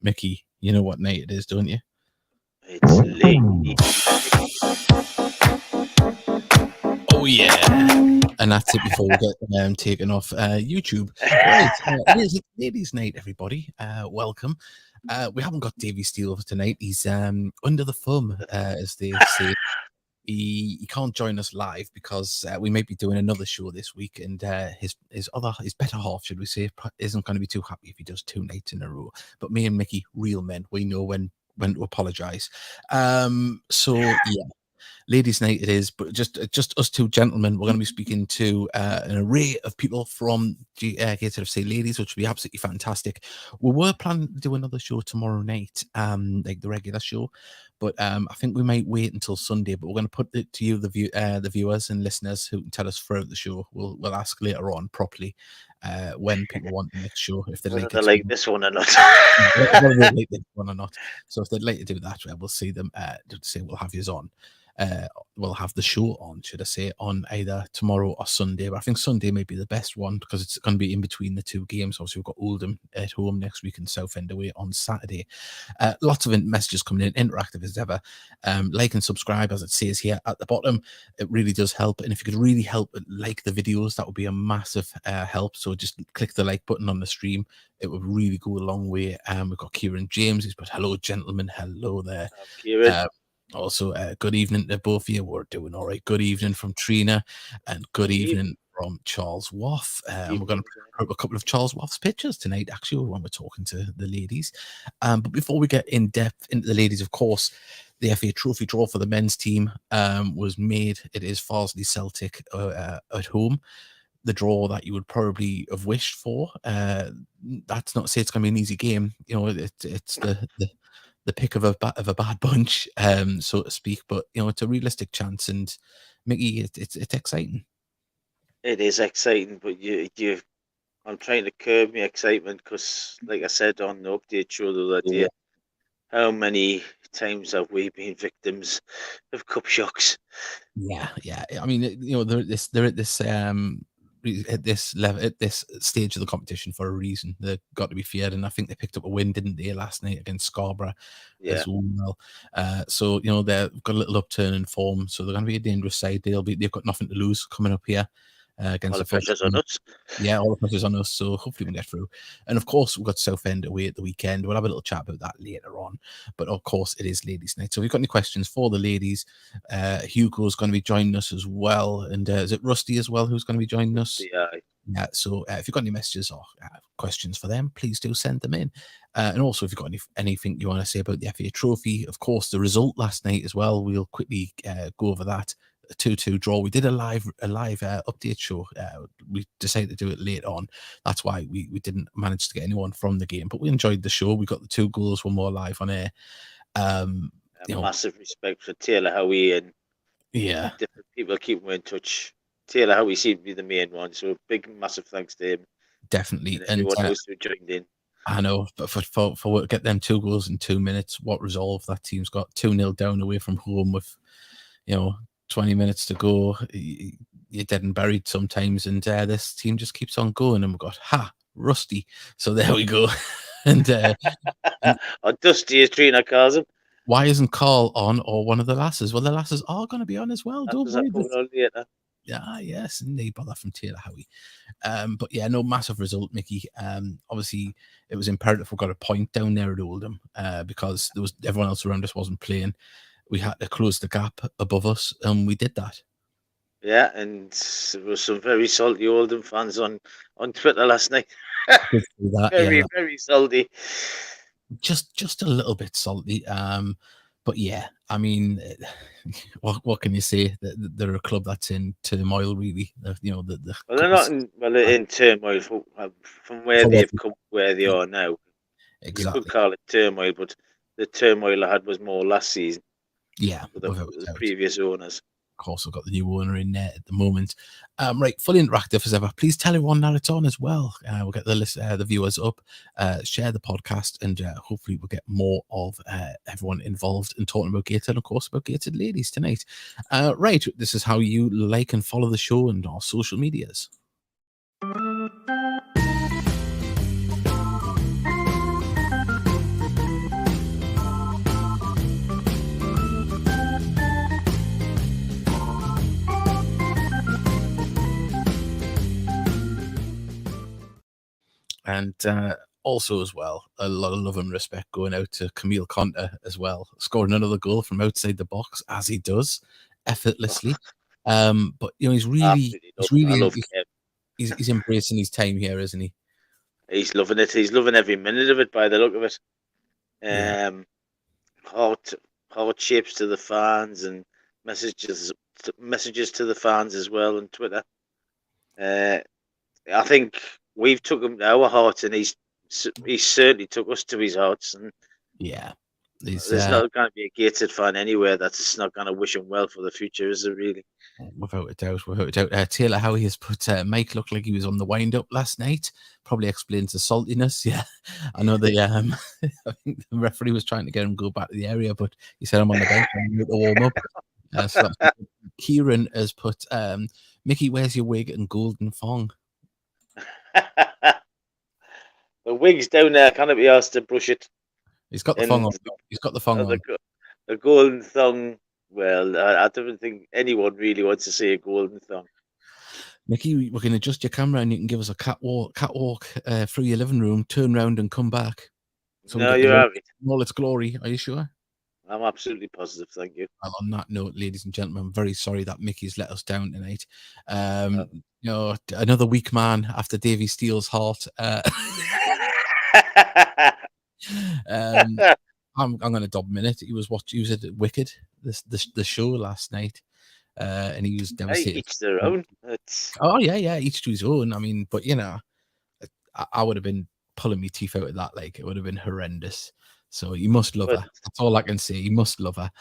Mickey, you know what night it is, don't you? It's late. Oh yeah, and that's it before we get taken off YouTube. Right, it is ladies' night, everybody. Welcome. We haven't got Davey Steele for tonight. He's under the thumb, as they say. He can't join us live because we might be doing another show this week, and his better half, should we say, isn't going to be too happy if he does 2 nights in a row. But me and Mickey, real men, we know when to apologise. So yeah. Ladies' night it is, but just us two gentlemen. We're going to be speaking to an array of people from Gated FC Ladies, which will be absolutely fantastic. We were planning to do another show tomorrow night, like the regular show, but I think we might wait until Sunday. But we're going to put it to you, the viewers and listeners, who can tell us throughout the show. We'll ask later on properly when people want the next show, if they'd Whether like they it. like this one or not. Whether they like this one or not. So if they'd like to do that, we'll see them. Say we'll have yous on. We'll have the show on, should I say, on either tomorrow or Sunday. But I think Sunday may be the best one because it's going to be in between the two games. Obviously, we've got Oldham at home next week and Southend away on Saturday. Lots of messages coming in, interactive as ever. Like and subscribe, as it says here at the bottom. It really does help. And if you could really help like the videos, that would be a massive help. So just click the like button on the stream. It would really go a long way. We've got Kieran James. He's put, hello, gentlemen. Hello there. Kieran. Also, good evening to both of you. We're doing all right. Good evening from Trina, and good evening from Charles Waff. And we're going to put up a couple of Charles Waff's pictures tonight, actually, when we're talking to the ladies. But before we get in depth into the ladies, of course, the FA Trophy draw for the men's team was made. It is Farsley Celtic at home. The draw that you would probably have wished for. That's not to say it's going to be an easy game. You know, it's the pick of a bad bunch, so to speak. But you know, it's a realistic chance, and Mickey, it's exciting. It is exciting, but I'm trying to curb my excitement because, like I said on the update show the other day, how many times have we been victims of cup shocks? Yeah. I mean, you know, they're at this level, at this stage of the competition for a reason. They've got to be feared, and I think they picked up a win, didn't they, last night against Scarborough as well. So you know, they've got a little upturn in form, so they're going to be a dangerous side. They've got nothing to lose coming up here against all the pressure's on us. Yeah, all the pressure's on us, so hopefully we can get through. And of course, we've got Southend away at the weekend. We'll have a little chat about that later on. But of course, it is ladies' night. So if you've got any questions for the ladies, Hugo's going to be joining us as well. And is it Rusty as well who's going to be joining us? Yeah, so if you've got any messages or questions for them, please do send them in. And also, if you've got anything you want to say about the FA Trophy, of course, the result last night as well, we'll quickly go over that. A 2-2 draw. We did a live update show. We decided to do it late on. That's why we didn't manage to get anyone from the game, but we enjoyed the show. We got the 2 goals. We're more live on air. Massive respect for Taylor Howie and different people keeping in touch. Taylor Howie seemed to be the main one, so big massive thanks to him. Definitely, and everyone else who joined in. I know, but for get them 2 goals in 2 minutes, what resolve that team's got. 2-0 down away from home with 20 minutes to go. You're dead and buried sometimes, and this team just keeps on going. And we've got Rusty. So there we go. and Dusty, as Trina calls him. Why isn't Carl on, or one of the lasses? Well, the lasses are going to be on as well. Don't worry. Yes, and they bother from Taylor Howie. But yeah, no, massive result, Mickey. Obviously, it was imperative we got a point down there at Oldham because there was everyone else around us wasn't playing. We had to close the gap above us, and we did that. Yeah, and there were some very salty Oldham fans on Twitter last night. Very salty. Just a little bit salty. But yeah, I mean, what can you say? They're a club that's in turmoil, really. They're not in turmoil from where they've come, where they are now. Exactly. You could call it turmoil, but the turmoil I had was more last season. Yeah, with the previous owners. Of course, I've got the new owner in there at the moment. Right, fully interactive as ever. Please tell everyone that it's on as well. We'll get the viewers up, share the podcast, and hopefully we'll get more of everyone involved in talking about Gated, and of course about Gated ladies tonight. Right, this is how you like and follow the show and our social medias. And also as well, a lot of love and respect going out to Camille Conter as well, scoring another goal from outside the box as he does effortlessly. But he's really, Absolutely love. I love Kev. he's embracing his time here, isn't he? He's loving it. He's loving every minute of it by the look of it. Yeah. Heart shapes to the fans and messages to the fans as well on Twitter. I think we've took him to our hearts, and he's certainly took us to his hearts. And yeah, there's not going to be a Gateshead fan anywhere that's not going to wish him well for the future, is there really? Without a doubt. Taylor Howie has put Mike looked like he was on the wind up last night. Probably explains the saltiness. Yeah, I know the I think the referee was trying to get him to go back to the area, but he said I'm on the bench to warm up. So Kieran has put Mickey, where's your wig and golden thong? The wig's down there. Can't be asked to brush it. He's got the thong on. He's got the thong on. The golden thong. Well, I don't think anyone really wants to see a golden thong. Mickey, we can adjust your camera and you can give us a catwalk through your living room, turn around and come back. So no, you're happy. All its glory. Are you sure? I'm absolutely positive. Thank you. Well, on that note, ladies and gentlemen, I'm very sorry that Mickey's let us down tonight. Another weak man after Davy Steele's heart. I'm going to dob minute. He was at Wicked, the show last night, and he was devastated. Each their own. Oh yeah, each to his own. I mean, but I would have been pulling my teeth out of that. Like, it would have been horrendous. So you must love her. That's all I can say. You must love her.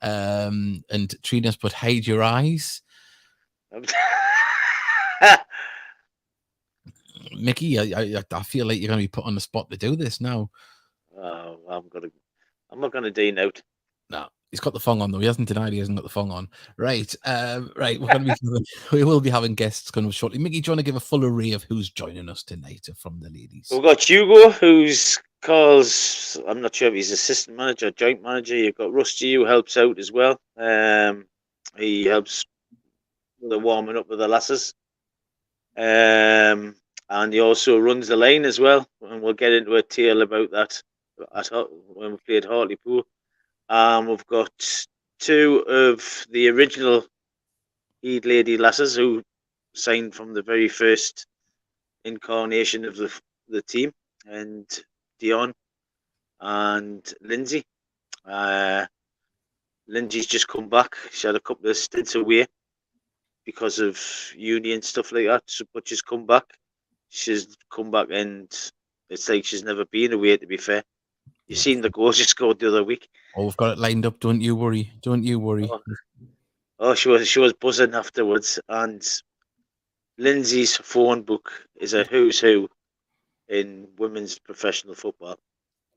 And Trina's put hide your eyes. Mickey, I feel like you're going to be put on the spot to do this now. Oh, I'm not gonna do now. No, he's got the thong on though. He hasn't denied he hasn't got the thong on. Right, right. We will be having guests coming up shortly. Mickey, do you want to give a full array of who's joining us tonight from the ladies? We've got Hugo, who's Carl's. I'm not sure if he's assistant manager, joint manager. You've got Rusty, who helps out as well. He helps with the warming up of the lasses. And he also runs the lane as well. And we'll get into a tale about that when we played Hartlepool. We've got two of the original Heed Lady lasses who signed from the very first incarnation of the team, and Dion and Lindsay. Lindsay's just come back. She had a couple of stints away because of uni and stuff like that, but she's come back. She's come back, and it's like she's never been away, to be fair. You've seen the goals she scored the other week. Oh, we've got it lined up. Don't you worry. Don't you worry. Oh, she was buzzing afterwards. And Lindsay's phone book is a who's who in women's professional football.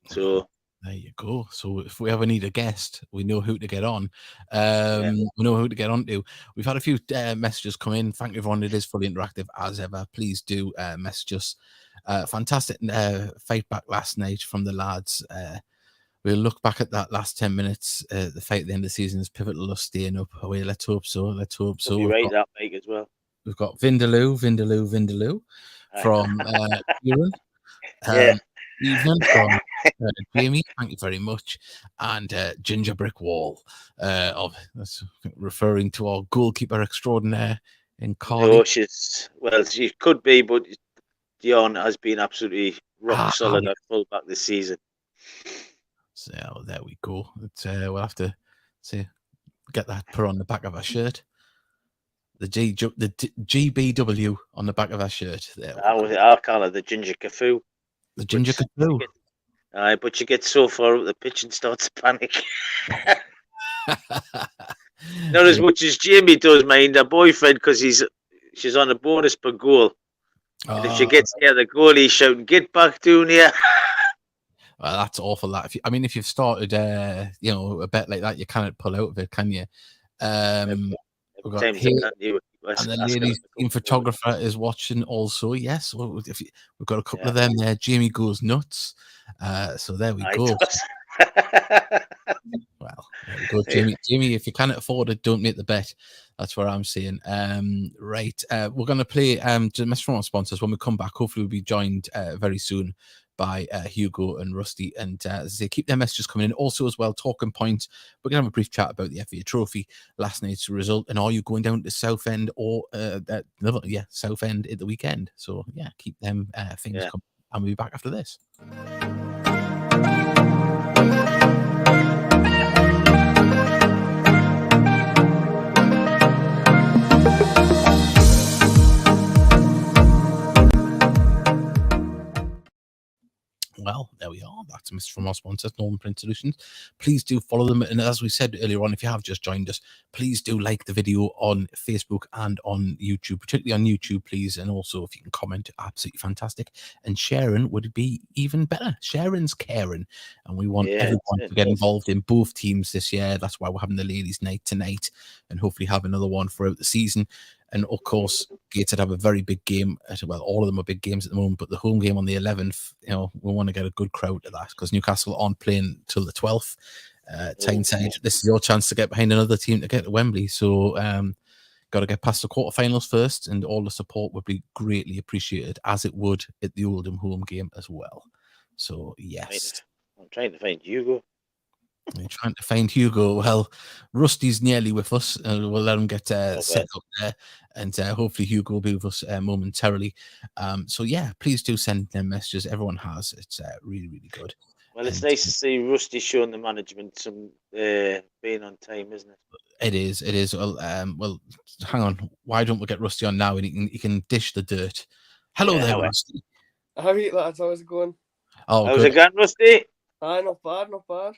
So there you go. So if we ever need a guest, we know who to get on. We know who to get on to. We've had a few messages come in. Thank you, everyone. It is fully interactive as ever. Please do message us. Fantastic fight back last night from the lads. We'll look back at that last 10 minutes. The fight at the end of the season is pivotal us staying up. Let's hope so. Let's hope so. We'll rate that Mike as well. We've got Vindaloo from Kieran. Evening from Jamie, thank you very much. And Ginger Brick Wall, that's referring to our goalkeeper extraordinaire in Cardiff. No, she could be, but Dion has been absolutely rock solid at full back this season. So there we go. We'll have to get that put on the back of our shirt. The GBW on the back of our shirt. I'll call it the Ginger Cafoo. The Ginger Cafoo. But you get so far up the pitch and start to panic. Not as much as Jamie does mind her boyfriend, because she's on a bonus per goal. And if she gets near the goal, he's shouting, "Get back down here!" Well, that's awful. That if you've started, a bet like that, you cannot pull out of it, can you? We've got and the ladies team photographer is watching also. Yes, we've got a couple of them there. Jamie goes nuts. So there we go. Well, there we go, Jamie. Jamie, if you can't afford it, don't make the bet. That's what I'm saying. Right. We're going to play just a message from our sponsors when we come back. Hopefully, we'll be joined very soon by Hugo and Rusty. And as I say, keep their messages coming in. Also, as well, talking points. We're going to have a brief chat about the FA Trophy, last night's result, and are you going down to Southend or Southend at the weekend? So yeah, keep them things coming. And we'll be back after this. Well, there we are. That's a message from our sponsors, Northern Print Solutions. Please do follow them. And as we said earlier on, if you have just joined us, please do like the video on Facebook and on YouTube, particularly on YouTube, please. And also, if you can comment, absolutely fantastic. And sharing would be even better. Sharing's caring. And we want everyone to get involved in both teams this year. That's why we're having the ladies' night tonight and hopefully have another one throughout the season. And of course, Gateshead have a very big game. Well, all of them are big games at the moment, but the home game on the 11th, we want to get a good crowd to that because Newcastle aren't playing till the 12th. Tyneside, this is your chance to get behind another team to get to Wembley. So, got to get past the quarterfinals first, and all the support would be greatly appreciated, as it would at the Oldham home game as well. So, yes. I'm trying to find Hugo. You're trying to find Hugo. Well, Rusty's nearly with us. We'll let him get set up there, and hopefully Hugo will be with us momentarily. So yeah, please do send them messages. Everyone has. It's really, really good. Well, it's nice to see Rusty showing the management some being on time, isn't it? It is. It is. Well, hang on. Why don't we get Rusty on now, and he can dish the dirt? Hello there, Rusty. How are you, lads? How's it going? Oh, how's it going, Rusty? Not bad, not bad.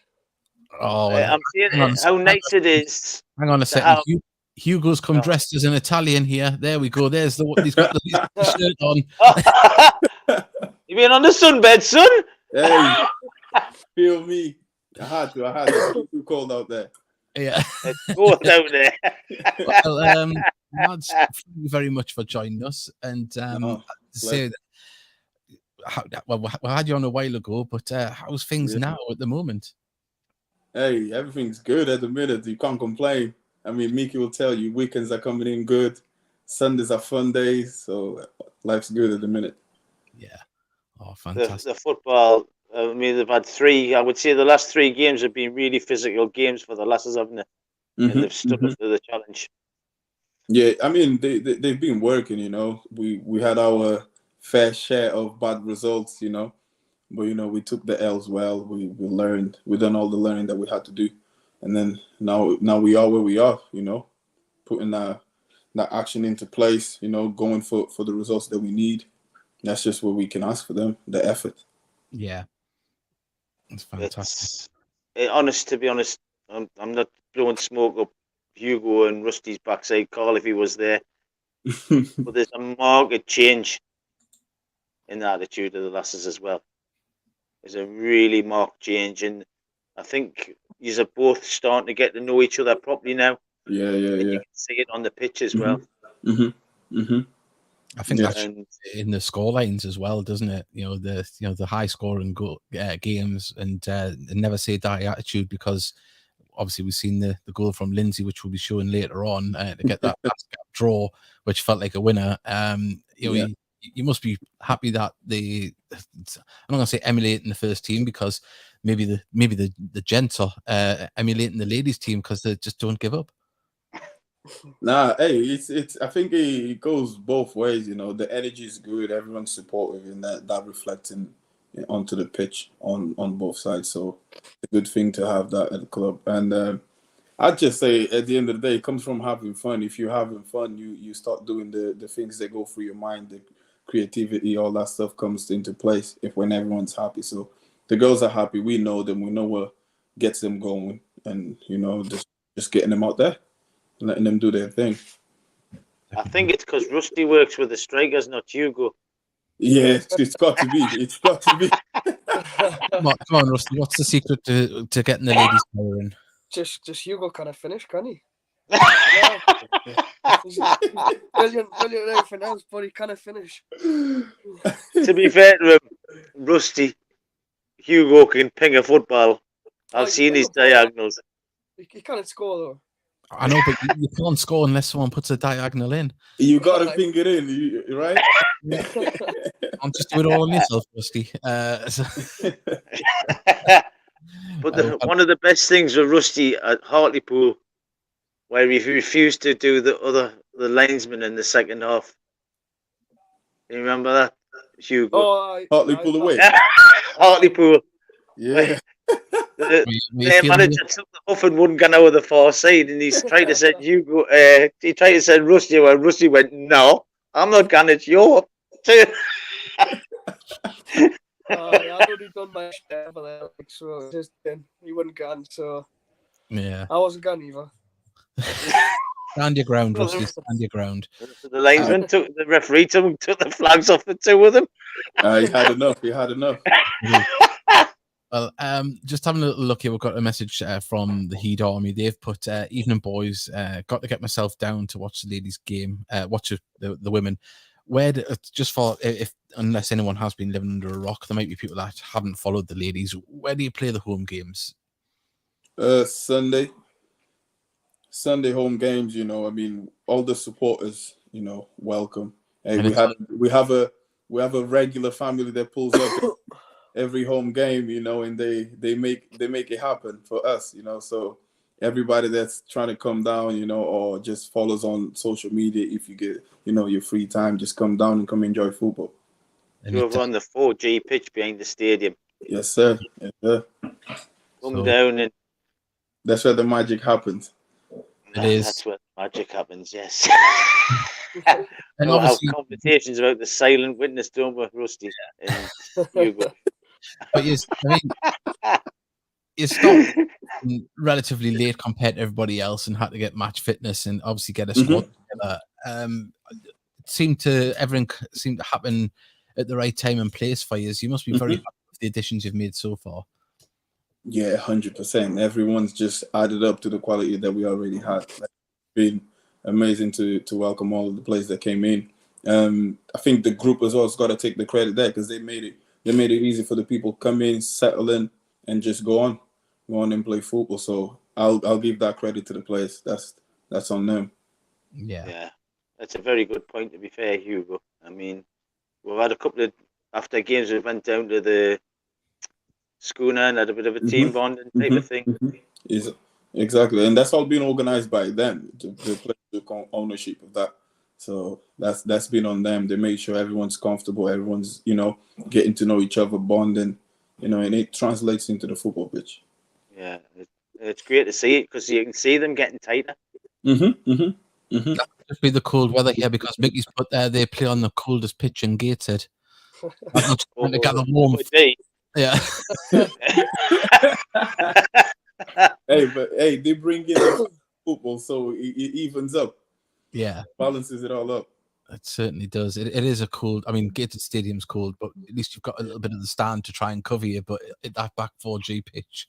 Oh, I'm seeing how nice it is. Hang on a second. Hugo's come dressed as an Italian here. There we go. There's he's got the shirt on. You been on the sunbed, son? Hey, feel me. I had to. It's too cold out there. Yeah. It's cold out there. Well, lads, thank you very much for joining us. And say that, we had you on a while ago, but how's things now at the moment? Hey, everything's good at the minute. You can't complain. I mean, Mickey will tell you weekends are coming in good. Sundays are fun days. So life's good at the minute. Yeah. Oh, fantastic. The football, I mean, they've had three. I would say the last three games have been really physical games for the lasses, haven't they? And they've stood up to the challenge. Yeah, I mean, they've been working, We had our fair share of bad results, But, we took the L's well. We learned. We done all the learning that we had to do. And then now we are where we are, putting that action into place, going for the results that we need. That's just what we can ask for them, the effort. Yeah. It's fantastic. To be honest, I'm not blowing smoke up Hugo and Rusty's backside, Carl, if he was there. But there's a marked change in the attitude of the lasses as well. There's a really marked change, and I think you're both starting to get to know each other properly now. Yeah. You can see it on the pitch as well. I think that's in the score lines as well, doesn't it? The high scoring games and never say die attitude, because obviously we've seen the goal from Lindsay, which we'll be showing later on, to get that draw, which felt like a winner. You must be happy that I'm not going to say emulating the first team, because maybe the gents are emulating the ladies team because they just don't give up. Nah, hey, it's. I think it goes both ways. The energy is good. Everyone's supportive, and that reflecting onto the pitch on both sides. So it's a good thing to have that at the club. And I'd just say at the end of the day, it comes from having fun. If you're having fun, you start doing the things that go through your mind. The creativity, all that stuff comes into place when everyone's happy. So the girls are happy. We know them. We know what gets them going, and just getting them out there. Letting them do their thing. I think it's because Rusty works with the strikers, not Hugo. Yeah, it's got to be. It's got to be. Come on, Rusty. What's the secret to getting the ladies firing? Just Hugo kind of finish, can he? He's brilliant everything else, but he kind of finish. To be fair to him, Rusty, Hugo can ping a football. I've seen his diagonals. He can't score though. I know, but you can't score unless someone puts a diagonal in. You got to think it in, right? I'll just do it all on yourself, Rusty. But one of the best things with Rusty at Hartlepool, where he refused to do the linesman in the second half. You remember that, Hugo? Oh, Hartlepool away. Hartlepool. Yeah. Their manager took the huff and wouldn't get over the far side, and he's tried to send Hugo. He tried to send Rusty, and Rusty went, "No, I'm not going. It's your turn." I'd already done my share for that, so just then he wasn't gone. So yeah, I wasn't gone either. Stand your ground, Rusty. Stand your ground. The linesman took the referee took the flags off the two of them. He had enough. He had enough. Well, just having a little look here, we've got a message from the Heat Army. They've put, evening boys, got to get myself down to watch the ladies' game, watch the women. Just for, if unless anyone has been living under a rock, there might be people that haven't followed the ladies. Where do you play the home games? Sunday home games, I mean, all the supporters, welcome. Hey, we have a regular family that pulls up every home game, and they make it happen for us, so everybody that's trying to come down, or just follows on social media, if you get, your free time, just come down and come enjoy football. You're on the 4G pitch behind the stadium. Yes, sir. Yes, sir. Come down, and that's where the magic happens. It is. That's where the magic happens, yes. And we'll have obviously, conversations about the silent witness, don't we, Rusty? And Hugo. but you stopped relatively late compared to everybody else and had to get match fitness and obviously get a squad together. Everything seemed to happen at the right time and place for you. You must be very happy with the additions you've made so far. Yeah, 100%. Everyone's just added up to the quality that we already had. It's been amazing to welcome all of the players that came in. I think the group as well has got to take the credit there, because they made it easy for the people to come in, settle in, and just go on and play football. So I'll give that credit to the players. That's on them. Yeah, that's a very good point, to be fair, Hugo. I mean, we've had a couple of, after games, we went down to the schooner and had a bit of a team bonding type of thing. Exactly, and that's all been organized by them. The players took ownership of that. So that's been on them. They made sure everyone's comfortable, everyone's, getting to know each other, bonding, and it translates into the football pitch. Yeah, it's great to see it, because you can see them getting tighter. That could just be the cold weather here, because Mickey's put they play on the coldest pitch in Gateshead. I'm not trying to gather warmth. Yeah. Hey, they bring in football, so it evens up. Yeah, balances it all up. It certainly does. It is a cold. I mean, Gated Stadium's cold, but at least you've got a little bit of the stand to try and cover you. But that back 4G pitch,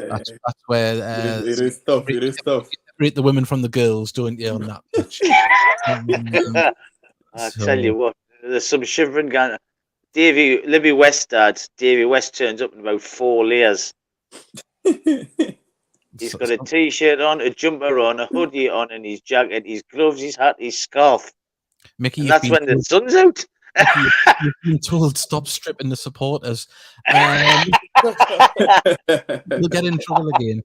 that's where it is tough. It is tough. Separate the women from the girls, don't you, on that pitch? I tell you what, there's some shivering going. Libby West turns up in about 4 layers. He's got a t-shirt on, a jumper on, a hoodie on, and his jacket, his gloves, his hat, his scarf. Mickey, and that's when the sun's out. You've been told stop stripping the supporters. You'll get in trouble again.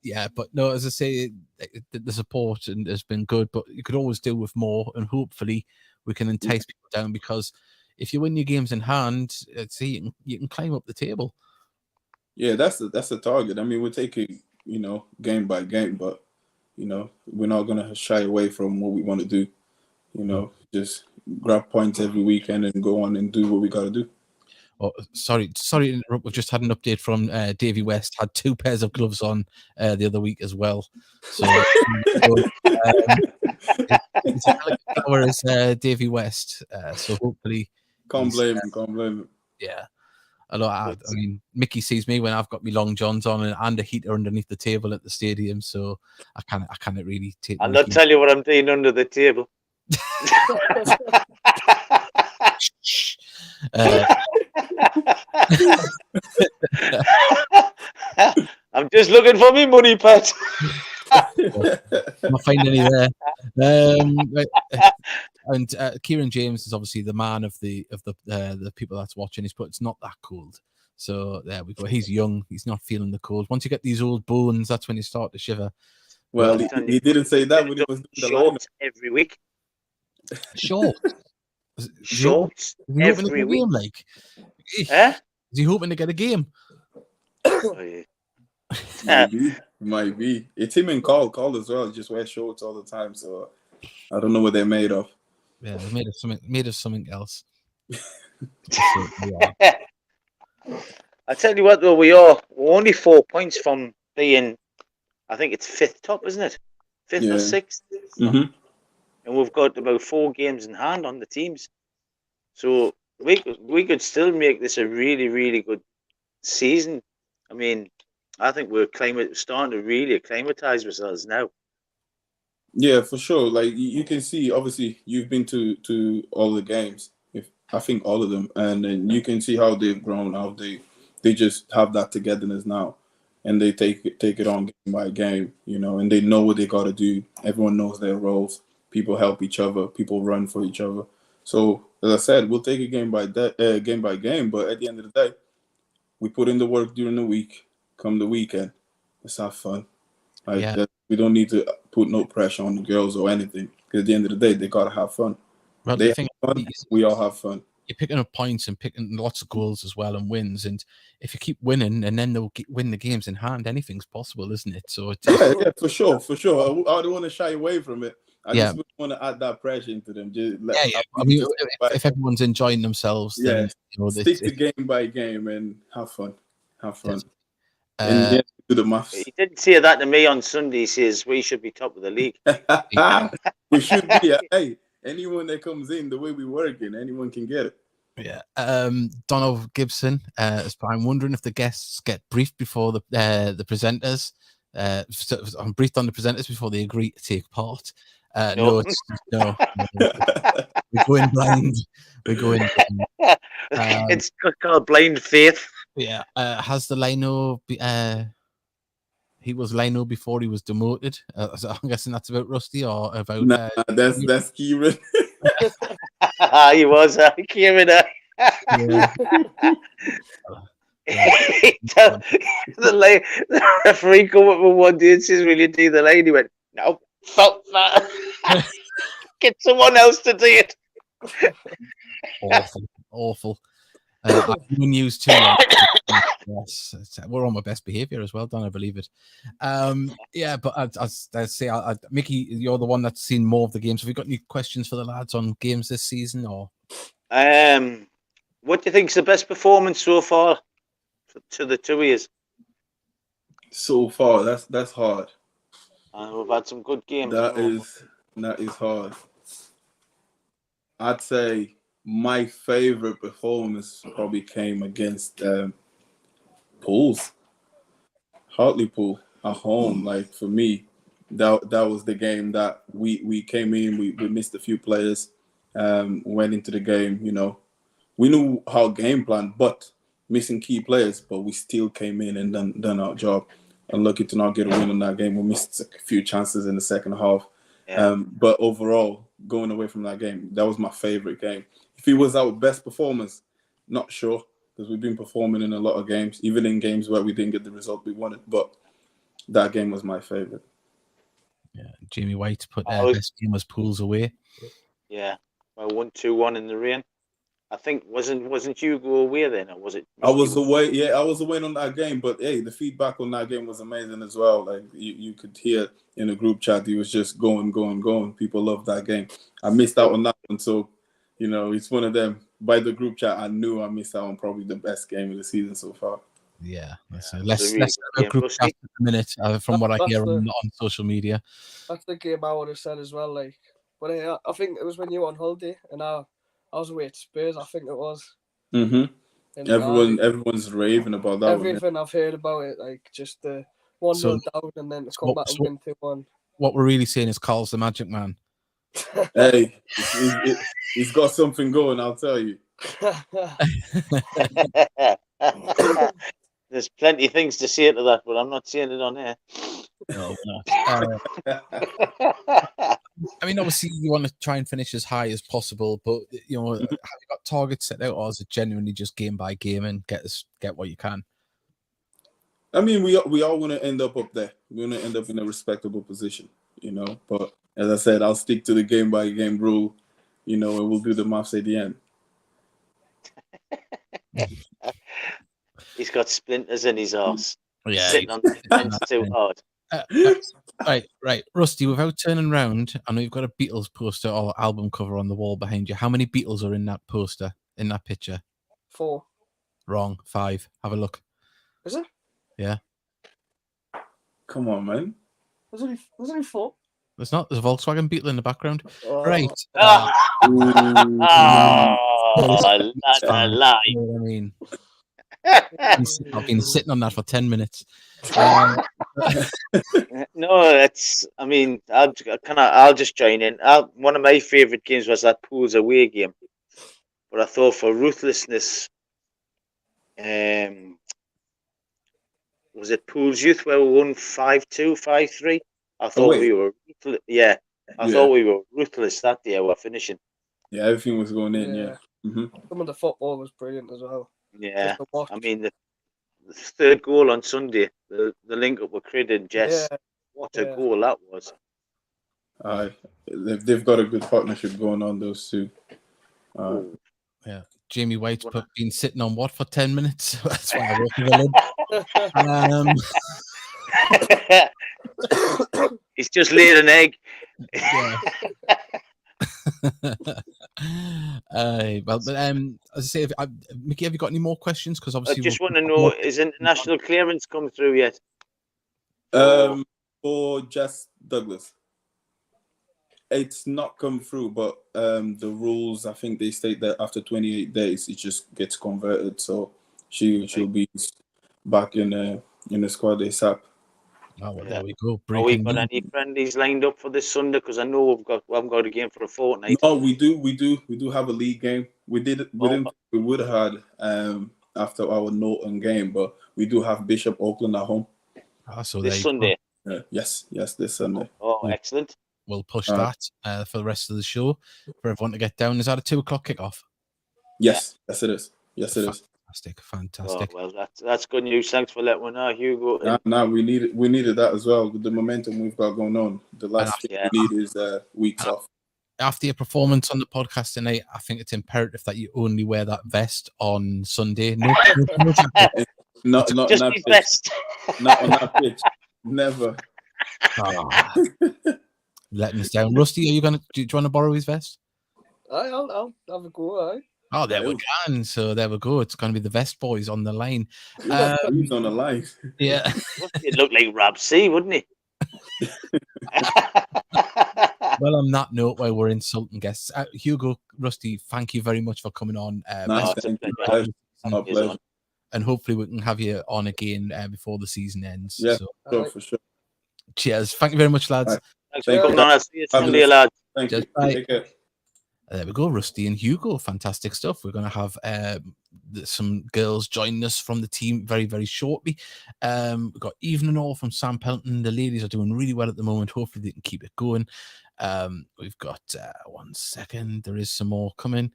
Yeah, but no, as I say, the support has been good, but you could always do with more, and hopefully we can entice people down, because if you win your games in hand, see, you can climb up the table. Yeah, that's the target. I mean, we're taking, game by game, but, we're not going to shy away from what we want to do. Just grab points every weekend and go on and do what we got to do. Oh, sorry to interrupt. We've just had an update from Davey West. Had 2 pairs of gloves on the other week as well. So it's our is Davey West. So hopefully, can't blame him. Yeah. I mean, Mickey sees me when I've got my long johns on and a heater underneath the table at the stadium, so I can't really take. I'll not tell you what I'm doing under the table. Just looking for me money, Pat. Not finding any there. And Kieran James is obviously the man of the people that's watching. He's put it's not that cold. So there we go. He's young. He's not feeling the cold. Once you get these old bones, that's when you start to shiver. Well, he didn't say that when he was doing the lineup. Shorts every week. Shorts. Shorts every week. Game, like, Eh? is he hoping to get a game? Oh, yeah. Might be. It's him and Carl as well. He just wears shorts all the time. So I don't know what they're made of. Yeah, they're made of something else. I tell you what, though, we're only 4 points from being, I think it's fifth top, isn't it? Fifth or sixth, Mm-hmm. and we've got about 4 games in hand on the teams. So we could still make this a really, really good season. I mean, I think we're starting to really acclimatize ourselves now. Yeah, for sure. Like you can see, obviously, you've been to all the games. I think all of them, and then you can see how they've grown. How they just have that togetherness now, and they take it on game by game, and they know what they got to do. Everyone knows their roles. People help each other. People run for each other. So as I said, we'll take it game by game. But at the end of the day, we put in the work during the week. Come the weekend, let's have fun. We don't need to put no pressure on the girls or anything. Because at the end of the day, they gotta have fun. Well, they have fun. We all have fun. You're picking up points and picking lots of goals as well and wins. And if you keep winning and then they'll win the games in hand, anything's possible, isn't it? So yeah, for sure. I don't want to shy away from it. I just want to add that pressure into them. I mean, if everyone's enjoying themselves, then stick to game by game and have fun. Have fun. And do the maths. He didn't say that to me on Sunday. He says we should be top of the league. We should be. Hey, anyone that comes in, the way we working, anyone can get it. Yeah. Donald Gibson. I'm wondering if the guests get briefed before the presenters. I'm briefed on the presenters before they agree to take part. No. We're going blind. It's called blind faith. Yeah. Has the Lino? He was Lino before he was demoted. So I'm guessing that's about Rusty or about. That's Kieran. He was Kieran. The referee come up with one day and says, "Will you do the line?" He went, "No, fuck that. Get someone else to do it." Awful. I've been used too. Yes, we're on my best behavior as well, don't I believe it? But I say, Mickey, you're the one that's seen more of the games. Have you got any questions for the lads on games this season, or? What do you think is the best performance so far to the 2 years? So far, that's hard. We've had some good games. That is hard. I'd say my favorite performance probably came against Hartlepool at home. Like for me, that was the game that we came in. We missed a few players. Went into the game. We knew how game plan, but missing key players. But we still came in and done our job. Unlucky to not get a win in that game. We missed a few chances in the second half. Yeah. But overall, going away from that game, that was my favorite game. If it was our best performance, not sure, because we've been performing in a lot of games, even in games where we didn't get the result we wanted. But that game was my favorite. Yeah, Jamie White put best game was Pools away. Yeah, well, 1-2-1 in the rain. I think wasn't you go away then, or was it? I was away. Yeah, I was away on that game. But hey, the feedback on that game was amazing as well. Like you could hear in the group chat, he was just going. People loved that game. I missed out on that one, so it's one of them. By the group chat, I knew I missed out on probably the best game of the season so far. Yeah, less group chat at the minute from what I hear on social media. That's the game I would have said as well. Like, but I think it was when you were on holiday and I was away at Spurs. I think it was. Mm-hmm. Everyone's raving about that. Everything I've heard about it, like just the 1-0 down and then to come back and win 2-1. What we're really saying is Carl's the magic man. Hey, he's got something going. I'll tell you. There's plenty of things to say to that, but I'm not saying it on air. No, we're not. I mean, obviously, you want to try and finish as high as possible, but have you got targets set out, or is it genuinely just game by game and get what you can? I mean, we all want to end up there. We want to end up in a respectable position, But as I said, I'll stick to the game by game rule, and we'll do the maths at the end. He's got splinters in his arse. Yeah, Sitting on the fence too hard. Right, Rusty. Without turning round, I know you've got a Beatles poster or album cover on the wall behind you. How many Beatles are in that poster, in that picture? 4. Wrong. 5. Have a look. Is it? Yeah. Come on, man. There's only 4. There's not. There's a Volkswagen Beetle in the background. Oh. Right. That's a lie. You know what I mean? I've been sitting on that for 10 minutes. No, that's. I mean, I'll just join in. One of my favourite games was that Pools away game, but I thought for ruthlessness, was it Pools Youth where we won 5-2, 5-3? I thought we were. Yeah, I thought we were ruthless that day. We're finishing. Yeah, everything was going in. Yeah. Some of the football was brilliant as well. Yeah, I mean the third goal on Sunday, the link up with Crid and Jess. Yeah. What a goal that was! They've got a good partnership going on, those two. Yeah, Jamie White's been sitting on what for 10 minutes? That's why I work with him. He's just laid an egg. Yeah. As I say, Mickey, have you got any more questions? Because obviously, I just want to know: is international clearance come through yet? For Jess Douglas, it's not come through, but the rules, I think they state that after 28 days, it just gets converted, so she'll be back in the squad ASAP. Oh, well, there we go. Have we got any friendlies lined up for this Sunday? Because I know we haven't got a game for a fortnight. No, we do have a league game. We would have had after our Norton game, but we do have Bishop Auckland at home. So this Sunday. Yes, this Sunday. Oh, excellent. We'll push that for the rest of the show for everyone to get down. Is that a 2:00 kickoff? Yes, yes it is. Yes, it is. Fantastic. Oh, well, that's good news. Thanks for letting me know, Hugo. No, we needed that as well. With the momentum we've got going on, the last thing we need is weeks off. After your performance on the podcast tonight, I think it's imperative that you only wear that vest on Sunday. Not just on his that vest. Not on that pitch. Never. Letting us down. Rusty, do you want to borrow his vest? I'll have a go. Oh, there we go. So there we go. It's going to be the Vest Boys on the line. He's on the line. Yeah. He'd look like Rob C, wouldn't he? Well, on that note, while we're insulting guests, Hugo, Rusty, thank you very much for coming on. Pleasure. And hopefully we can have you on again before the season ends. Yeah, for sure. Cheers. Thank you very much, lads. Right. Thanks for coming on. I'll see you Sunday, lads. Thank you. Bye. Take care. There we go, Rusty and Hugo. Fantastic stuff. We're going to have some girls joining us from the team very, very shortly. We've got Evening All from Sam Pelton. The ladies are doing really well at the moment. Hopefully they can keep it going. We've got 1 second. There is some more coming.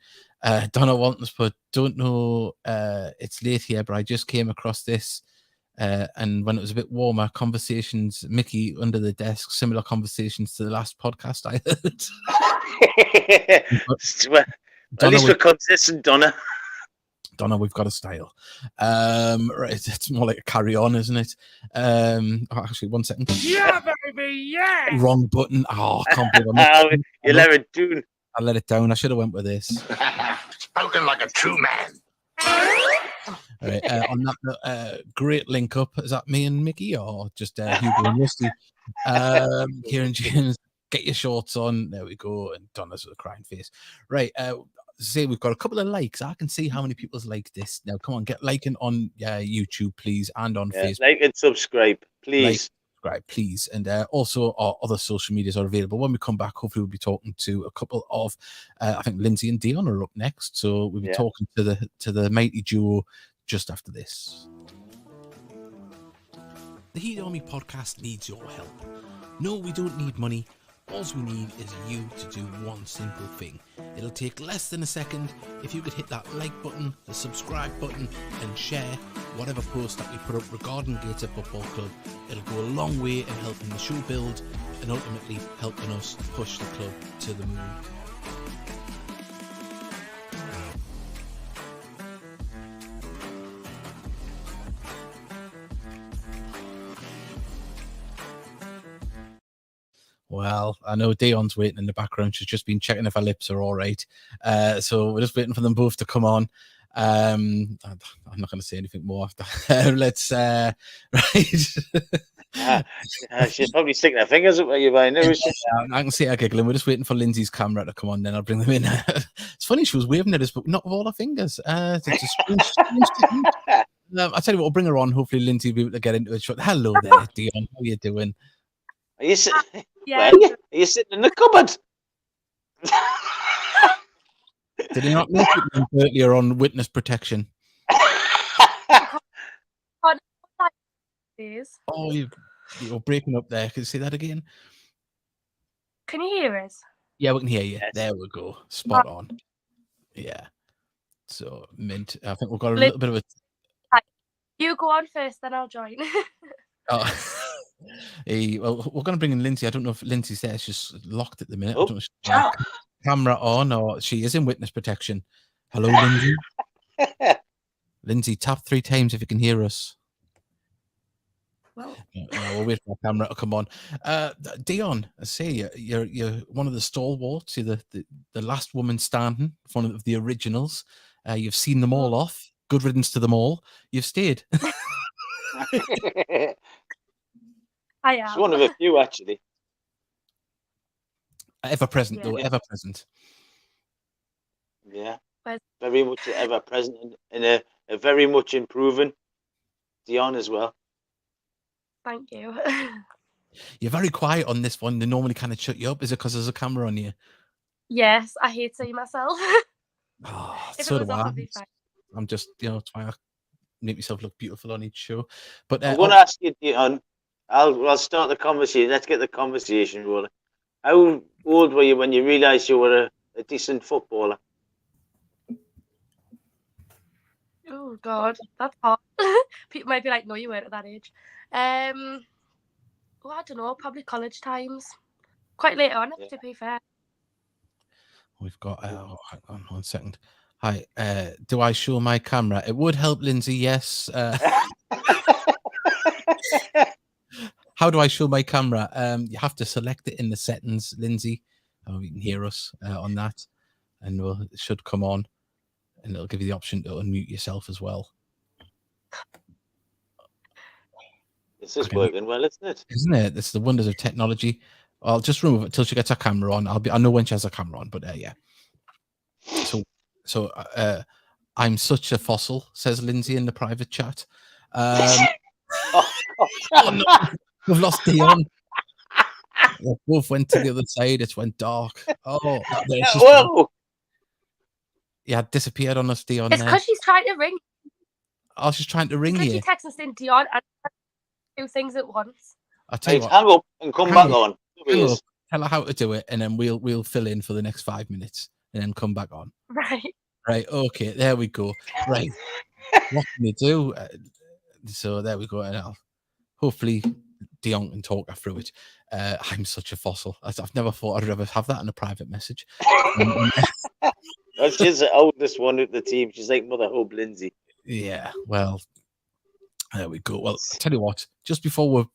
Donna Waltons put, don't know, it's late here, but I just came across this. And when it was a bit warmer, conversations, Mickey under the desk, similar conversations to the last podcast I heard. At least we're consistent, Donna. Donna, we've got a style. Right, it's more like a carry on, isn't it? Actually, 1 second. Yeah, baby, yeah. Wrong button. Oh, I can't believe you let it down. I let it down. I should have went with this. Spoken like a true man. All right, on that great link up. Is that me and Mickey or just Hugo and Rusty? Kieran James, get your shorts on. There we go. And Donna's with a crying face. Right. Say we've got a couple of likes. I can see how many people's liked this. Now, come on, get liking on YouTube, please, and on Facebook. Like and subscribe, please. Subscribe, please. And also our other social medias are available. When we come back, hopefully we'll be talking to a couple of, I think Lindsay and Dion are up next. So we'll be talking to the mighty duo just after this. The Heat Army podcast needs your help. No, we don't need money. All we need is you to do one simple thing. It'll take less than a second. If you could hit that like button, the subscribe button, and share whatever post that we put up regarding Gator Football Club, it'll go a long way in helping the show build and ultimately helping us push the club to the moon. Well, I know Dion's waiting in the background. She's just been checking if her lips are all right. So we're just waiting for them both to come on. I'm not going to say anything more after. Let's, right. She's probably sticking her fingers up at you by now. I can see her giggling. We're just waiting for Lindsay's camera to come on, then I'll bring them in. It's funny, she was waving at us, but not with all her fingers. It's a strange I'll tell you what, we'll bring her on. Hopefully, Lindsay will be able to get into it. Hello there, Dion. How are you doing? Are you sitting? Yeah. Are you sitting in the cupboard? Did he not make it earlier on witness protection? Oh, you're breaking up there. Can you say that again? Can you hear us? Yeah, we can hear you. Yes. There we go. Spot on. Yeah. So, mint. I think we've got a little bit of a... You go on first, then I'll join. Oh. Hey, well, we're going to bring in Lindsay. I don't know if Lindsay's there. She's locked at the minute. I don't know if she's camera on or she is in witness protection. Hello, Lindsay. Lindsay, tap 3 times if you can hear us. Well, we'll wait for our camera to come on. Dion, I say you're one of the stalwarts. You're the last woman standing, one of the originals. You've seen them all off. Good riddance to them all. You've stayed. I am. She's one of a few, actually. Ever present, though. Yeah. Ever present. Yeah. Where's- Very much ever present and a very much improving. Dion as well. Thank you. You're very quiet on this one. They normally kind of shut you up. Is it because there's a camera on you? Yes, I hate seeing myself. Oh, If so it was do off, I. I'd be fine. I'm just, trying to make myself look beautiful on each show. But I'm going to ask you, Dion. I'll start the conversation. Let's get the conversation rolling. How old were you when you realised you were a decent footballer? Oh God, that's hard. People might be like, "No, you weren't at that age." Well, I don't know. Probably college times. Quite late on, Yeah. to be fair. we've got, hang on 1 second. Hi, do I show my camera? It would help, Lindsay, yes. How do I show my camera? You have to select it in the settings, Lindsay. Oh, you can hear us on that. And it should come on. And it'll give you the option to unmute yourself as well. This is working well, isn't it? Isn't it? It's the wonders of technology. I'll just remove it till she gets her camera on. I know when she has her camera on, but yeah. So I'm such a fossil, says Lindsay in the private chat. Oh, no. We've lost Dion. They both went to the other side. It went dark. Oh, Whoa! Yeah, disappeared on us, Dion. It's because she's trying to ring. Oh, she's trying to ring Because you. she texts us in Dion and 2 things at once. I'll tell you Right, what. hang up and come Hang back up. on. Hang up, tell her how to do it, and then we'll fill in for the next 5 minutes, and then come back on. Right. Right. Okay. There we go. Right. What can you do? So there we go. And hopefully Dion can talk her through it. I'm such a fossil. I've never thought I'd ever have that in a private message. Well, she's the oldest one of the team. She's like Mother Hope Lindsay. Yeah. Well, there we go. Well, I'll tell you what, just before we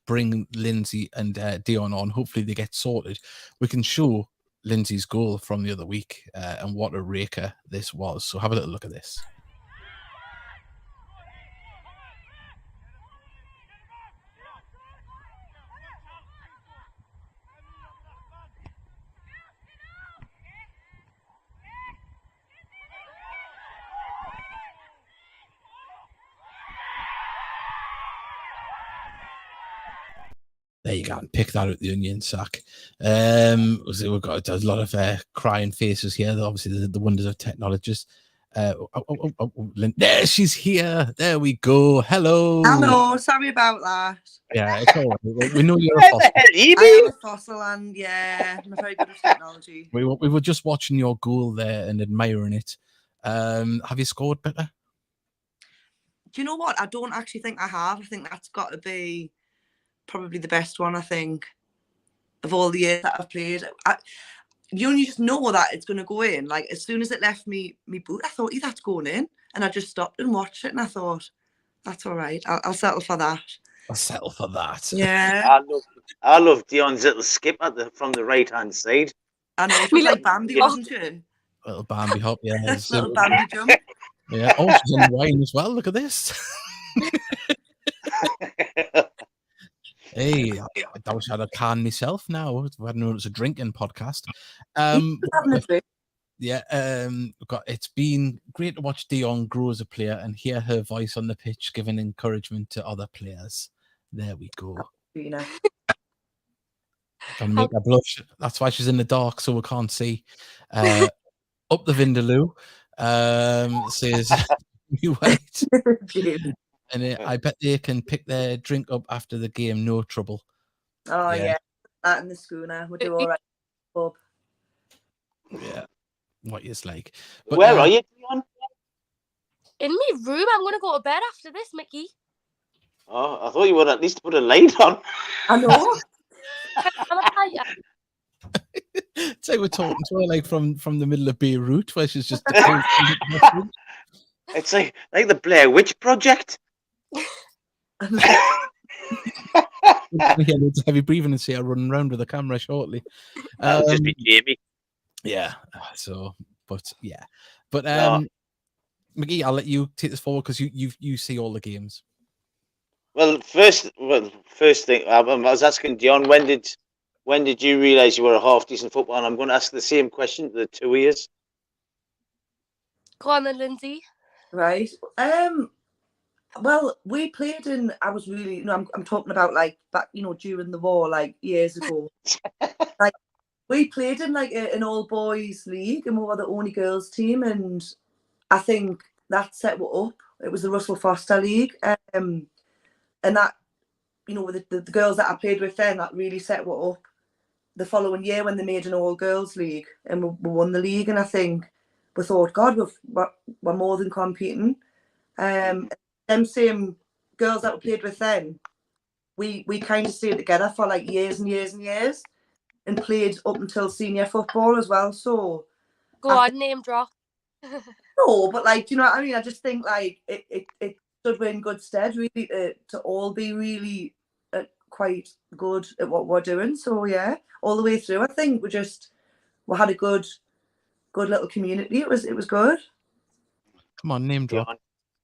bring Lindsay and Dion on, hopefully they get sorted, we can show Lindsay's goal from the other week and what a raker this was. So have a little look at this. There you go. Pick that out the onion sack. So we've got a lot of crying faces here. Obviously, the wonders of technologists. There, she's here. There we go. Hello. Hello, sorry about that. Yeah, it's all right. We know you're a Where the fossil. hell you I been? am a fossil, and yeah, I'm very good at technology. We were just watching your goal there and admiring it. Have you scored better? Do you know what? I don't actually think I have. I think that's got to be probably the best one, I think, of all the years that I've played. You only just know that it's going to go in. Like, as soon as it left me boot, I thought, that's going in. And I just stopped and watched it, and I thought, that's all right. I'll settle for that. I'll settle for that. Yeah. I love Dion's little skip from the right-hand side. I know, she Me was like little- Bambi, wasn't she? Little Bambi hop, yeah. Little Bambi jump. Yeah. Oh, she's on the wine as well. Look at this. Hey, I wish I had a can myself now. I hadn't known it was a drinking podcast. Having a drink. Yeah, it's been great to watch Dion grow as a player and hear her voice on the pitch giving encouragement to other players. There we go. Trina. Trying to make her blush. That's why she's in the dark, so we can't see. Up the Vindaloo says, you wait. And I bet they can pick their drink up after the game, no trouble. Oh, Yeah. yeah. That in the schooner. We'll do all right. Bob. Yeah, what it's like. Where are you, Dion? In my room, I'm going to go to bed after this, Mickey. Oh, I thought you would at least put a light on. I know. It's like we're talking to her like from the middle of Beirut, where she's just. It's like the Blair Witch Project. It's heavy breathing and see her running around with the camera shortly. That'll just be Jamie. Yeah. So, but yeah, No. McGee, I'll let you take this forward because you see all the games. Well, first thing I was asking Dion, when did you realise you were a half decent footballer? And I'm going to ask the same question to the two of yous. Go on then, Lindsay. Right. Well, we played in. I was really, I'm talking about like back, during the war, like years ago. Like we played in like an all boys league, and we were the only girls team, and I think that set what up. It was the Russell Foster League, and that, with the girls that I played with then, that really set what up. The following year when they made an all girls league, and we won the league, and I think we thought, God, we're more than competing. Them same girls that we played with then, we kind of stayed together for like years and years and years, and played up until senior football as well. So Go on, name drop. no, but like, do you know what I mean? I just think like it stood in good stead really to all be really quite good at what we're doing. So yeah, all the way through, I think we had a good little community. It was good. Come on, name drop. Dion,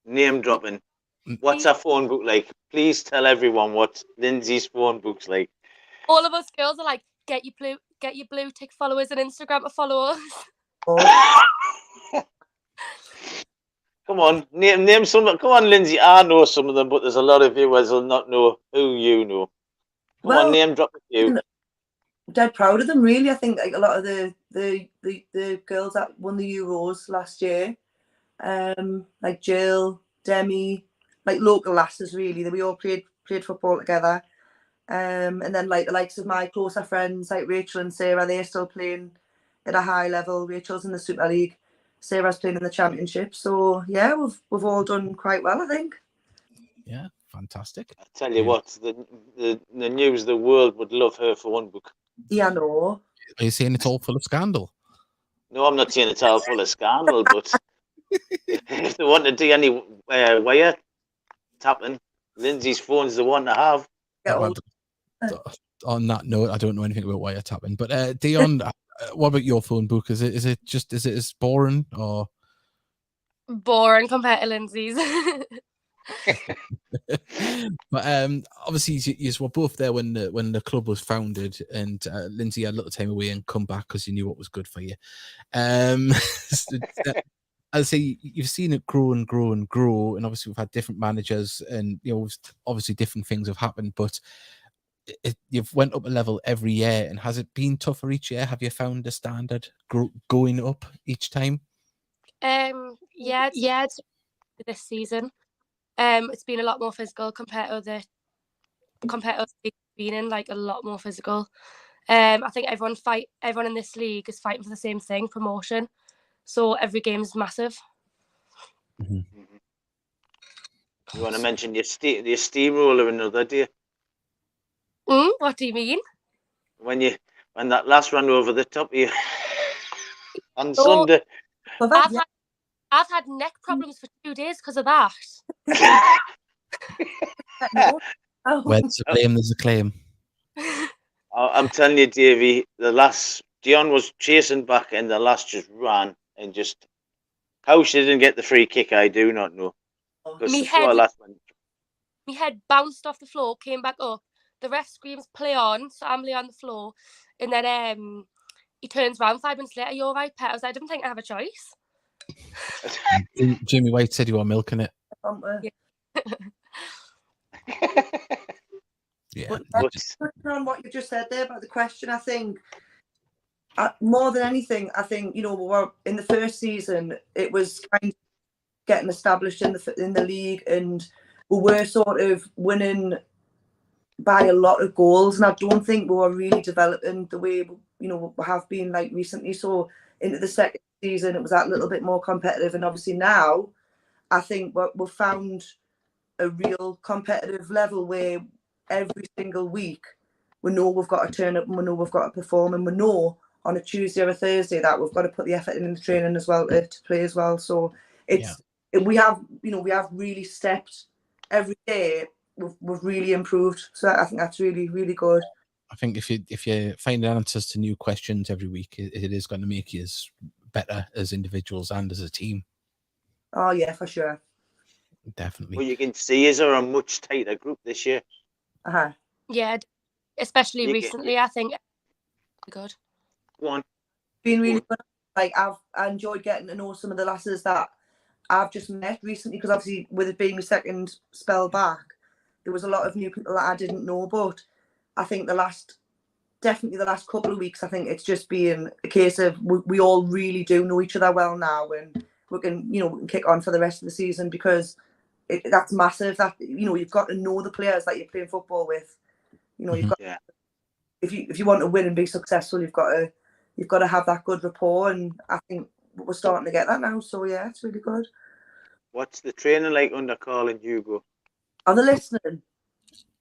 name dropping. What's our phone book like? Please tell everyone what Lindsay's phone book's like. All of us girls are like, get your blue tick followers on Instagram to follow us. Oh, Come on, name some. Come on, Lindsay. I know some of them, but there's a lot of viewers who'll not know who you know. Come on, name drop a few. dead proud of them, really. I think like a lot of the girls that won the Euros last year, like Jill, Demi, like local lasses really, that we all played football together. And then like the likes of my closer friends like Rachel and Sarah, they're still playing at a high level. Rachel's in the Super League, Sarah's playing in the Championship. So yeah, we've all done quite well, I think. Yeah, fantastic. I tell you what, the news, the world would love her for one book. Yeah, no. Are you saying it's all full of scandal? No, I'm not saying it's all full of scandal, but if they want to do any wire tapping, Lindsay's phone's the one to have. On that note, I don't know anything about wiretapping, but Dion, what about your phone book? Is it as boring or Boring compared to Lindsay's. But obviously you were both there when the club was founded, and Lindsay had a little time away and come back because you knew what was good for you. I'll say you've seen it grow and grow and grow, and obviously we've had different managers, and obviously different things have happened, but you've went up a level every year. And has it been tougher each year? Have you found the standard going up each time? Yeah, it's this season. It's been a lot more physical compared to the league it's been in, like a lot more physical. I think everyone in this league is fighting for the same thing, promotion. So every game is massive. You want to mention your steamroller another day? What do you mean? When that last run over the top of you on So, Sunday. Well, that, I've had neck problems for 2 days because of that. no. Oh. Where there's a blame, there's a claim. I'm telling you, Davey, Dion was chasing back and the last just ran and just how she didn't get the free kick, I do not know. Me head bounced off the floor, came back up. The ref screams, "Play on!" So I'm laying on the floor, and then he turns around 5 minutes later. "You all right, Pet?" I was like, "I didn't think I have a choice." Jamie White said you were milking it. Yeah. But on what you just said there about the question, I think more than anything, I think we were in the first season. It was kind of getting established in the league, and we were sort of winning by a lot of goals, and I don't think we were really developing the way we have been like recently. So into the second season, it was that little bit more competitive, and obviously now, I think we've found a real competitive level where every single week we know we've got to turn up and we know we've got to perform, and we know on a Tuesday or a Thursday that we've got to put the effort in the training as well to play as well. So we have really stepped every day. We've really improved. So I think that's really, really good. I think if you find answers to new questions every week, it is going to make you better as individuals and as a team. Oh yeah, for sure. Definitely. Well, you can see is a much tighter group this year. Yeah, especially recently. I think good. Go on. Been really good. Like I enjoyed getting to know some of the lasses that I've just met recently, because obviously with it being my second spell back, there was a lot of new people that I didn't know. But I think the last couple of weeks, I think it's just been a case of we all really do know each other well now, and we can kick on for the rest of the season, because that's massive. That you've got to know the players that you're playing football with. You've got if you want to win and be successful, you've got to have that good rapport, and I think we're starting to get that now. So yeah, it's really good. What's the training like under Carl and Hugo? Are they listening?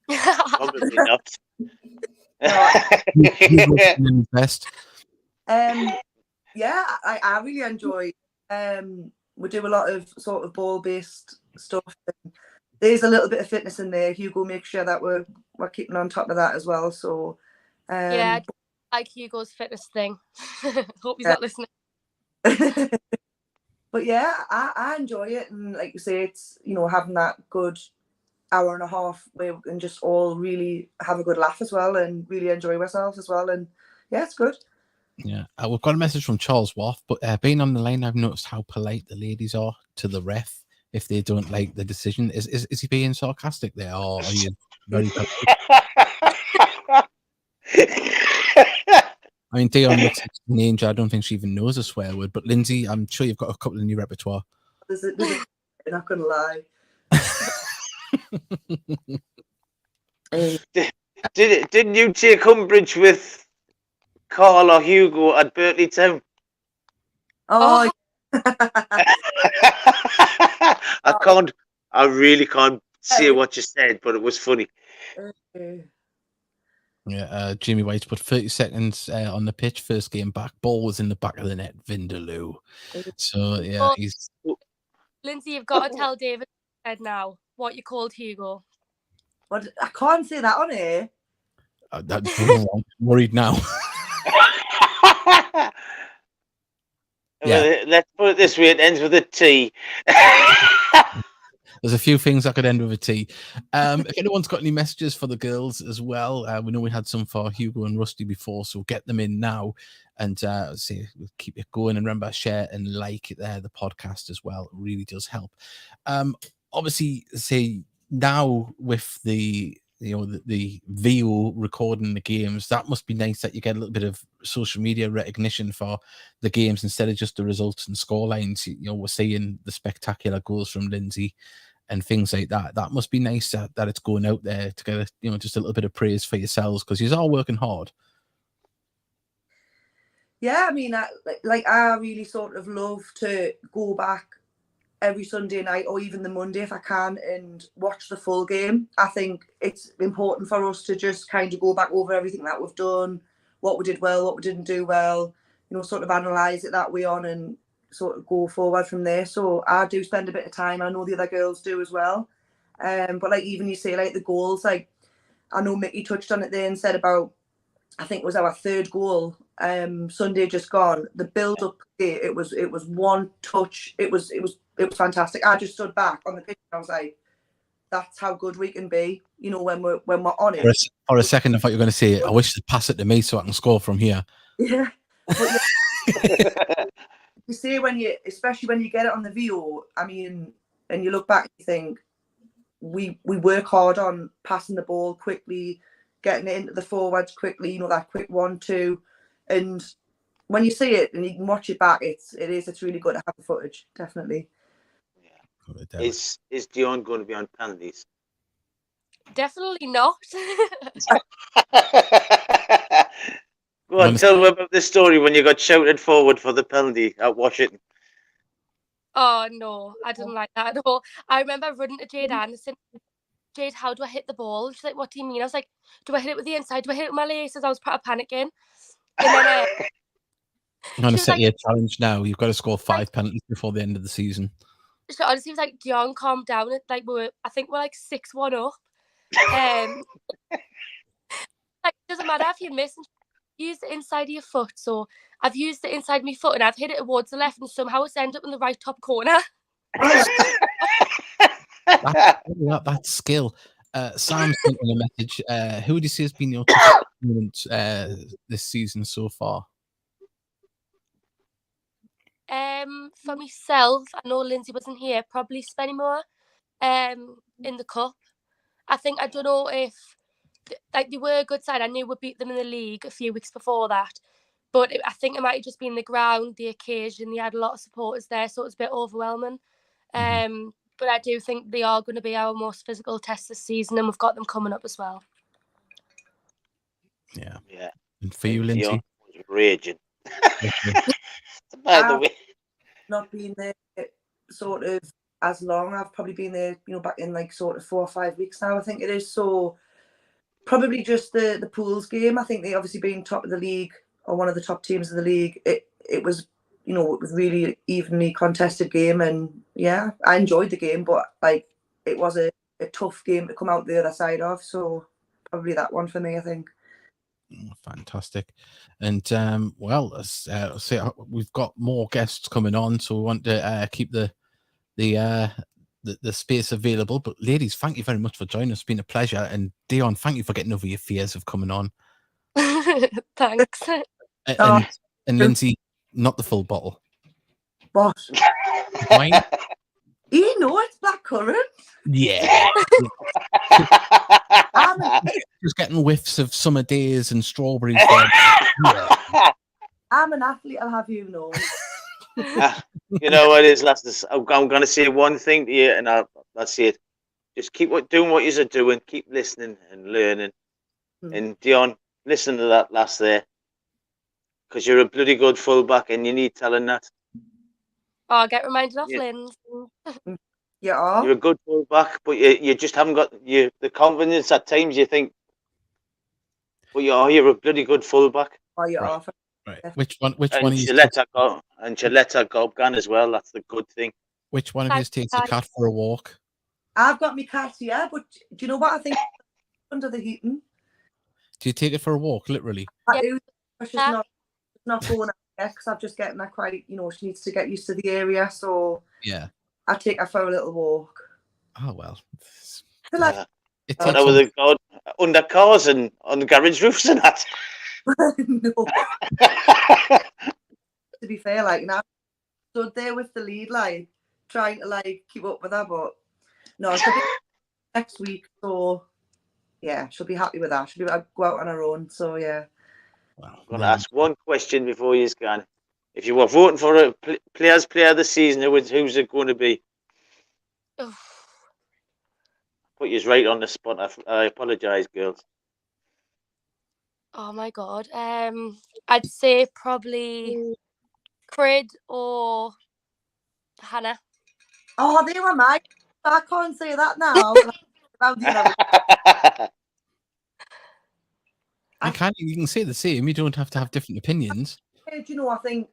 Probably not. Best. Yeah, I really enjoy. We do a lot of sort of ball-based stuff. And there's a little bit of fitness in there. Hugo makes sure that we're keeping on top of that as well. So yeah, I like Hugo's fitness thing. Hope he's not listening. But yeah, I enjoy it, and like you say, it's having that good hour and a half where we can just all really have a good laugh as well, and really enjoy ourselves as well. And yeah, it's good. Yeah, we've got a message from Charles Waff, but being on the line, I've noticed how polite the ladies are to the ref if they don't like the decision. Is he being sarcastic there, or are you very polite? I mean, Dion looks like an angel. I don't think she even knows a swear word, but Lindsay, I'm sure you've got a couple in your repertoire. There's a I'm not gonna lie. Didn't you take umbrage with Carl or Hugo at Berkeley Town? Oh. I really can't say what you said, but it was funny. Yeah, Jimmy White's put 30 seconds on the pitch, first game back. Ball was in the back of the net, Vindaloo. So, yeah, he's... Lindsay, you've got to tell David now what you called Hugo. What? I can't say that on here. I'm worried now. Yeah. Let's put it this way, it ends with a T. There's a few things that could end with a T. If anyone's got any messages for the girls as well, we know we had some for Hugo and Rusty before, so get them in now. And we'll keep it going. And remember, share and like the podcast as well. It really does help. Obviously, now with the the video recording the games. That must be nice that you get a little bit of social media recognition for the games instead of just the results and score lines. We're seeing the spectacular goals from Lindsay and things like that. That must be nice that it's going out there to get just a little bit of praise for yourselves, because you're all working hard. Yeah, I mean, I really sort of love to go back every Sunday night or even the Monday if I can and watch the full game. I think it's important for us to just kind of go back over everything that we've done, what we did well, what we didn't do well, sort of analyse it that way on and sort of go forward from there. So I do spend a bit of time. I know the other girls do as well. But like even you say like the goals, like I know Mickey touched on it there and said about, I think it was our third goal Sunday just gone. The build up there, it was one touch. It was fantastic. I just stood back on the pitch and I was like, that's how good we can be, when we're on it. For a second I thought you were going to say, I wish to pass it to me so I can score from here. Yeah. But you see especially when you get it on the VO, I mean, and you look back and you think we work hard on passing the ball quickly, getting it into the forwards quickly, that quick 1-2. And when you see it and you can watch it back, it's really good to have the footage, definitely. Yeah. Is Dion going to be on penalties? Definitely not. Go on, tell me about the story when you got shouted forward for the penalty at Washington. Oh no, I didn't like that at all. I remember running to Jade Anderson. Jade, how do I hit the ball? She's like, what do you mean? I was like, do I hit it with the inside? Do I hit it with my laces? I was panicking. And then I'm going to set you a challenge now. You've got to score 5 penalties before the end of the season. So honestly, it was like, Dion, calm down. Like I think we're like 6-1 up. Like it doesn't matter if you miss. Use the inside of your foot. So I've used the inside of my foot and I've hit it towards the left, and somehow it's ended up in the right top corner. That's skill. Sam sent me a message. Who would you say has been your toughest opponent this season so far? For myself, I know Lindsay wasn't here. Probably Spennymoor. In the cup. I don't know if they were a good side. I knew we beat them in the league a few weeks before that, but I think it might have just been the ground, the occasion. They had a lot of supporters there, so it was a bit overwhelming. But I do think they are going to be our most physical test this season, and we've got them coming up as well. Yeah. Yeah. And for you, Lindsay? Raging. By the way. Not been there sort of as long. I've probably been there, back in like sort of 4 or 5 weeks now, I think it is. So probably just the pools game. I think they obviously being top of the league or one of the top teams of the league. It was, it was really evenly contested game, and yeah, I enjoyed the game, but like it was a tough game to come out the other side of. So probably that one for me, I think. Fantastic. And well, say we've got more guests coming on, so we want to keep the space available. But ladies, thank you very much for joining us. It's been a pleasure. And Dion, thank you for getting over your fears of coming on. Thanks. And Lindsay, not the full bottle. What? Wine? It's blackcurrant. Yeah. Just getting whiffs of summer days and strawberries. Yeah. I'm an athlete, I'll have you know. You know what it is, lads? I'm going to say one thing to you, and that's it. Just keep doing what you're doing. Keep listening and learning. And Dion, listen to that last there, because you're a bloody good fullback, and you need telling that. Oh, I'll get reminded of Lynn. Yeah. You're a good fullback, but you just haven't got the confidence at times. You think, but you're a bloody good fullback. Oh, you are. Right. Which one? And she let her go, and she let her go again as well. That's the good thing. Which one of you takes the cat for a walk? I've got my cat here, but do you know what I think? Under the heating. Do you take it for a walk, literally? I do. She's not going out yet because I'm just getting her quite. She needs to get used to the area, so yeah, I take her for a little walk. Oh well. It takes with under cars and on the garage roofs and that. No. To be fair, like now, stood there with the lead, like trying to like keep up with her, but no, it's a bit next week, so yeah, she'll be happy with that. She'll be able to go out on her own. So yeah. Well, I'm going to ask one question before you're gone. If you were voting for a Players Player of the Season, who's it going to be? Put you right on the spot. I apologise, girls. Oh my god. I'd say probably Crid or Hannah. Oh, they were mine. I can't say that now. You can say the same. You don't have to have different opinions. You know, I think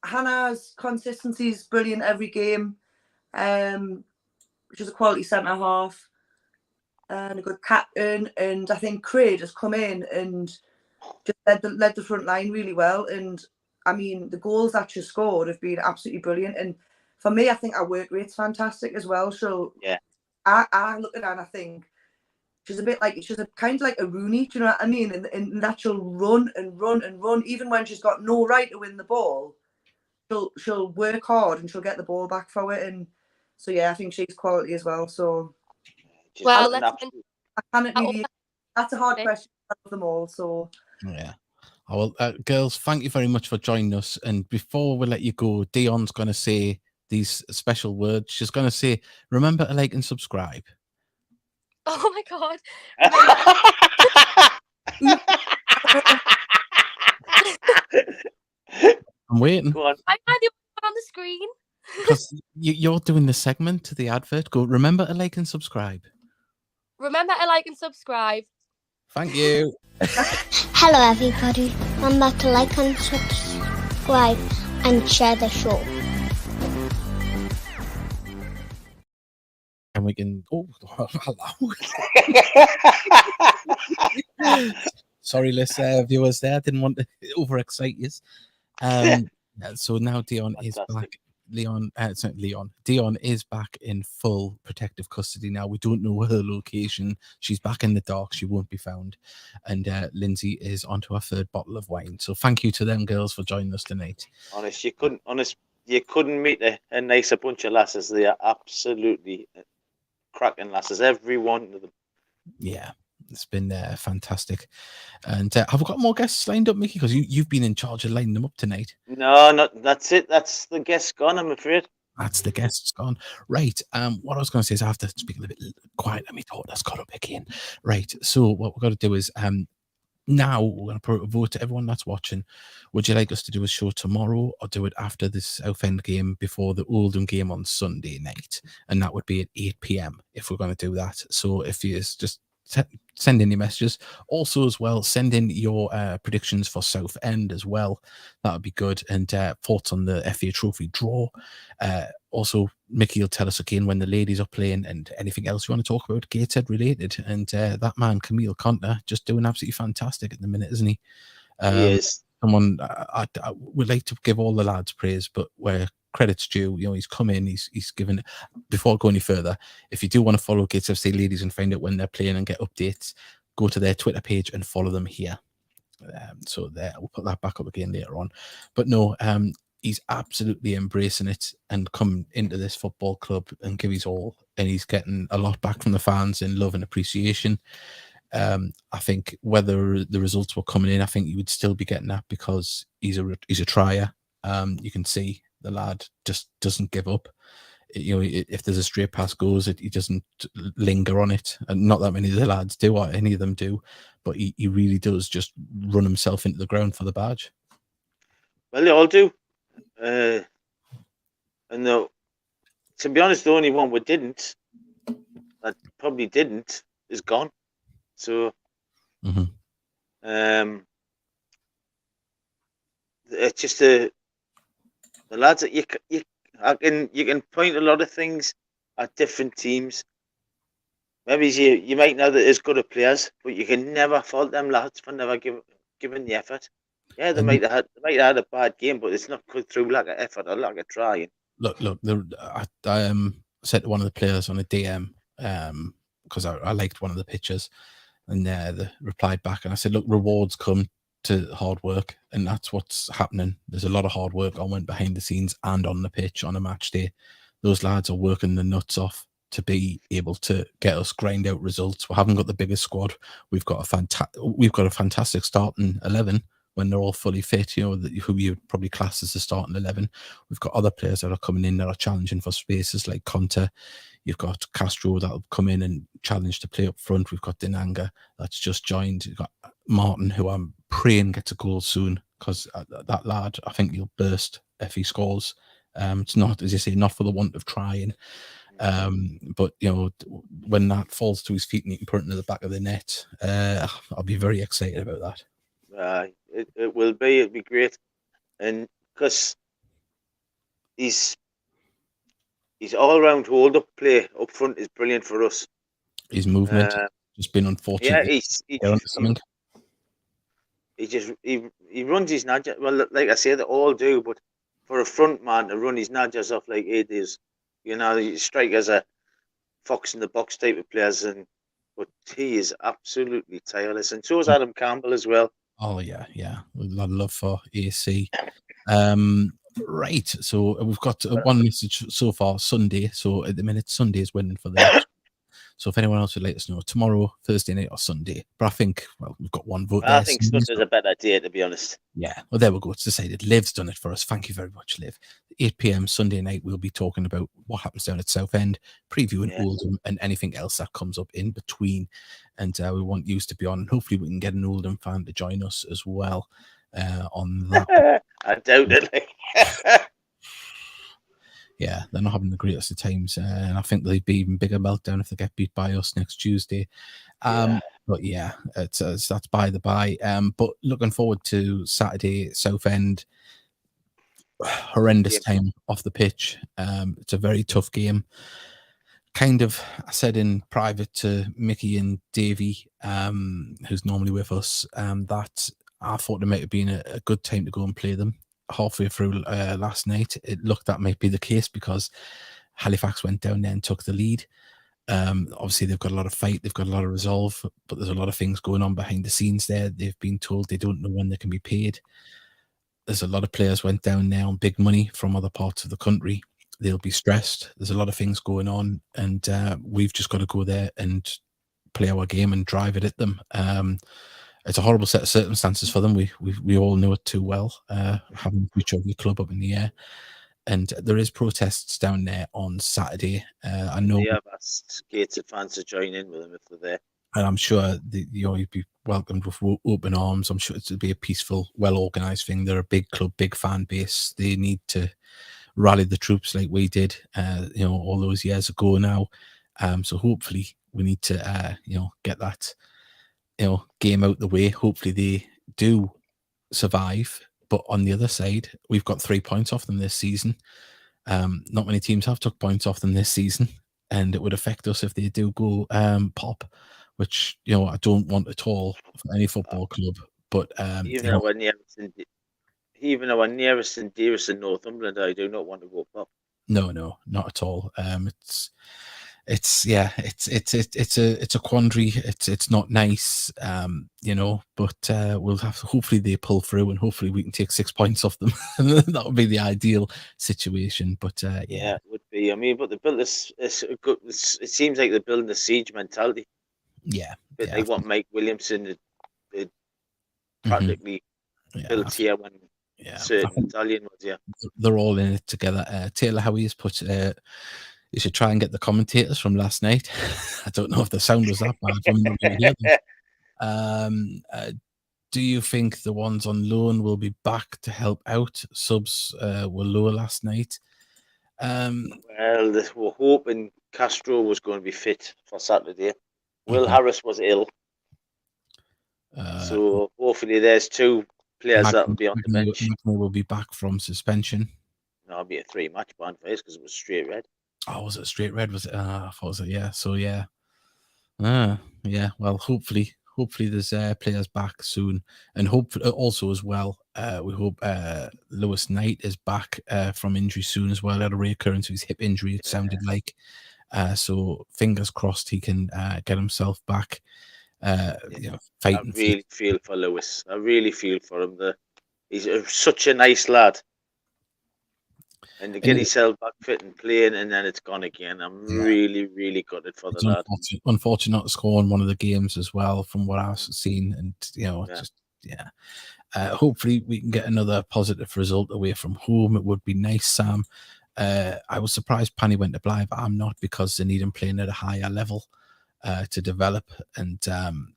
Hannah's consistency is brilliant every game. She's a quality centre half and a good captain. And I think Craig has come in and just led the front line really well. And I mean, the goals that she scored have been absolutely brilliant. And for me, I think our work rate's fantastic as well. So yeah, I look at her and I think she's a bit like, she's a kind of like a Rooney, do you know what I mean? And that she'll run and run and run, even when she's got no right to win the ball. She'll work hard and she'll get the ball back for it. And so yeah, I think she's quality as well. So well, I cannot really. That's a hard question of them all. So yeah. Oh, well, girls, thank you very much for joining us. And before we let you go, Dion's going to say these special words. She's going to say, "Remember to like and subscribe." Oh my god! I'm waiting. Go on. I had the one on the screen. Because you're doing the segment to the advert. Go. Remember to like and subscribe. Remember to like and subscribe. Thank you. Hello everybody, remember to like and subscribe and share the show. And we can... Oh, hello. Sorry, viewers there. I didn't want to overexcite you. So now Dion is back. Dion is back in full protective custody now. We don't know her location. She's back in the dark. She won't be found. And Lindsay is onto her third bottle of wine. So thank you to them girls for joining us tonight. You couldn't meet a nicer bunch of lasses. They are absolutely cracking lasses, every one of them. Yeah, it's been fantastic. And have we got more guests lined up, Mickey? Because you've been in charge of lining them up tonight. No, that's it. That's the guest gone, I'm afraid. That's the guests gone. Right. What I was going to say is I have to speak a little bit quiet. Let me thought that's got up again. Right. So what we've got to do is now we're going to put a vote to everyone that's watching. Would you like us to do a show tomorrow or do it after the Southend game before the Oldham game on Sunday night? And that would be at 8 p.m. if we're going to do that. So if you just send in your messages. Also, as well, send in your predictions for Southend as well. That would be good. And thoughts on the FA Trophy draw. Also, Mickey will tell us again when the ladies are playing and anything else you want to talk about Gateshead related. And that man, Camille Conter, just doing absolutely fantastic at the minute, isn't he? He is. Someone I would like to give all the lads praise, but where credit's due, he's come in, he's given. Before I go any further, if you do want to follow Gates FC ladies and find out when they're playing and get updates, go to their Twitter page and follow them here. So there, we'll put that back up again later on. But no, he's absolutely embracing it and come into this football club and give his all, and he's getting a lot back from the fans in love and appreciation. I think whether the results were coming in, I think you would still be getting that because he's a trier. You can see the lad just doesn't give up. If there's a straight pass goes, he doesn't linger on it, and not that many of the lads do, or any of them do, but he really does just run himself into the ground for the badge. Well, they all do. And to be honest, the only one that probably didn't, is gone. So, it's just the lads that you can point a lot of things at different teams. Maybe you might know that there's good at players, but you can never fault them lads for never giving the effort. Yeah, they might have had a bad game, but it's not through lack of effort or lack of trying. Look, I said to one of the players on a DM because I liked one of the pictures, and they replied back, and I said, look, rewards come to hard work, and that's what's happening. There's a lot of hard work on behind the scenes and on the pitch on a match day. Those lads are working the nuts off, to be able to get us grind out results. We haven't got the biggest squad. We've got a fantastic starting 11 when they're all fully fit. You know, who you probably class as the starting 11. We've got other players that are coming in that are challenging for spaces like Conte. You've got Castro that'll come in and challenge to play up front. We've got Dinanga that's just joined. You've got Martin, who I'm praying gets a goal soon, because that lad, I think he'll burst if he scores. It's not, as you say, not for the want of trying. But you know, when that falls to his feet and he can put it into the back of the net, I'll be very excited about that. It will be. It'll be great, and because his all-round hold-up play up front is brilliant for us. His movement just been unfortunate. Yeah, he runs his nudges. Well, like I say, they all do, but for a front man to run his nudges off like it is, you know, you strike as a fox in the box type of players, but he is absolutely tireless, and so is Adam Campbell as well. Oh yeah, a lot of love for AC. Right, so we've got one message so far, Sunday. So at the minute, Sunday is winning for the next. So if anyone else would let us know, tomorrow, Thursday night or Sunday. But I think, well, we've got one vote there. I think Sunday's a better idea, to be honest. Yeah, well, there we go. It's decided. Liv's done it for us. Thank you very much, Liv. 8 p.m. Sunday night, we'll be talking about what happens down at Southend, previewing Oldham and anything else that comes up in between. And we want you to be on. Hopefully, we can get an Oldham fan to join us as well on that. I doubt it. Yeah, they're not having the greatest of times, and I think they'd be even bigger meltdown if they get beat by us next Tuesday. But yeah, that's by the by. But looking forward to Saturday, Southend. Horrendous time off the pitch. It's a very tough game. Kind of, I said in private to Mickey and Davey, who's normally with us, that I thought it might have been a good time to go and play them. Halfway through last night, it looked that might be the case because Halifax went down there and took the lead. Obviously, they've got a lot of fight, they've got a lot of resolve, but there's a lot of things going on behind the scenes there. They've been told they don't know when they can be paid. There's a lot of players went down there on big money from other parts of the country. They'll be stressed. There's a lot of things going on, and we've just got to go there and play our game and drive it at them. It's a horrible set of circumstances for them. We all know it too well, having the future of your club up in the air. And there is protests down there on Saturday. I know. Yeah, that's gated fans to join in with them if they're there. And I'm sure you'd be welcomed with open arms. I'm sure it'll be a peaceful, well-organised thing. They're a big club, big fan base. They need to rally the troops like we did, all those years ago now. So hopefully we need to, get that game out the way. Hopefully they do survive, but on the other side, we've got 3 points off them this season. Not many teams have took points off them this season, and it would affect us if they do go pop, which I don't want at all for any football club. But even though we're nearest and dearest in Northumberland, I do not want to go pop. No, not at all. It's a quandary. It's not nice, but we'll have to, hopefully they pull through, and hopefully we can take 6 points off them. That would be the ideal situation. But yeah, it would be. I mean, but they built this. It seems like they're building a siege mentality. Yeah, but they want Mike Williamson practically built here when certain Italian was. Yeah, they're all in it together. Taylor Howie's put. You should try and get the commentators from last night. I don't know if the sound was that bad. I'm not going to hear them. Do you think the ones on loan will be back to help out? Subs were lower last night. Well, we're hoping Castro was going to be fit for Saturday. Will Harris was ill. So hopefully there's 2 players that will be on the bench. Will be back from suspension. No, it'll be a 3-match ban for us because it was straight red. Oh, was it straight red? Was it? I thought it was it. Yeah. So yeah. Yeah. Well, hopefully there's players back soon, and hopefully also as well. We hope Lewis Knight is back from injury soon as well. He had a reoccurrence of his hip injury. It sounded like. So fingers crossed he can get himself back. Fighting. I really feel for Lewis. I really feel for him. He's such a nice lad. And to get himself back fit and playing, and then it's gone again. I'm really, really gutted for the It's lad. unfortunate not to score in one of the games as well, from what I've seen, and hopefully we can get another positive result away from home. It would be nice, Sam. I was surprised Panny went to Blythe. I'm not, because they need him playing at a higher level to develop. And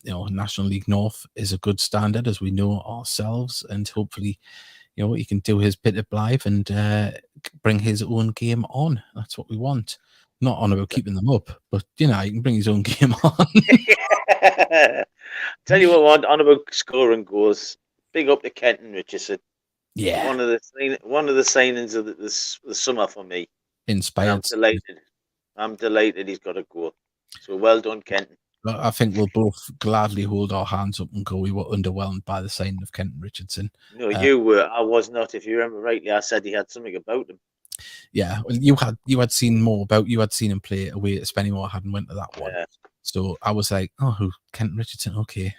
National League North is a good standard, as we know ourselves, and hopefully he can do his bit at Blythe and bring his own game on. That's what we want. Not on about keeping them up, but he can bring his own game on. Tell you what, on about scoring goals. Big up to Kenton Richardson. Yeah, one of the signings of the summer for me. Inspired. I'm delighted he's got a goal. So well done, Kenton. I think we'll both gladly hold our hands up and go, we were underwhelmed by the signing of Kenton Richardson. No, you were. I was not. If you remember rightly, I said he had something about him. Yeah, well, you had seen him play away at Spennymoor. I hadn't went to that one. Yeah. So I was like, oh, Kenton Richardson, okay.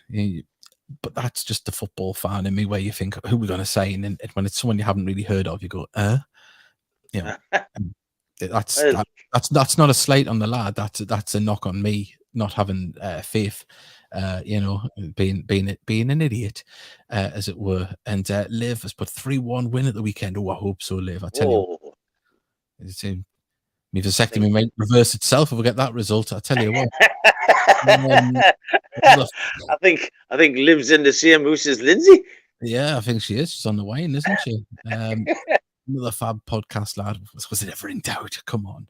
But that's just the football fan in me, where you think, who are we going to sign? And when it's someone you haven't really heard of, you go, that's not a slight on the lad. That's a knock on me, not having faith, being an idiot, as it were. And Liv has put 3-1 win at the weekend. Oh, I hope so, Liv. I tell you, my vasectomy might reverse itself if we get that result. I tell you what. I think Liv's in the same house as Lindsay. Yeah, I think she is. She's on the wine, isn't she? Another fab podcast, lad. Was it ever in doubt? Come on.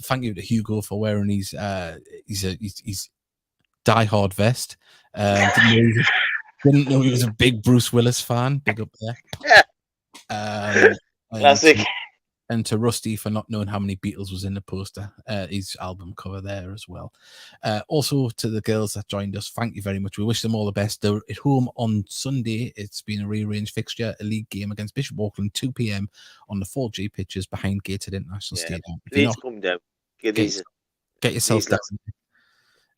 Thank you to Hugo for wearing his die-hard vest. Didn't know he was a big Bruce Willis fan. Big up there. Classic. And to Rusty for not knowing how many Beatles was in the poster, his album cover there as well. Also to the girls that joined us, thank you very much. We wish them all the best. They're at home on Sunday. It's been a rearranged fixture, a league game against Bishop Auckland, 2 p.m. on the 4G pitches behind Gated International Stadium. Please come down. Get yourself down.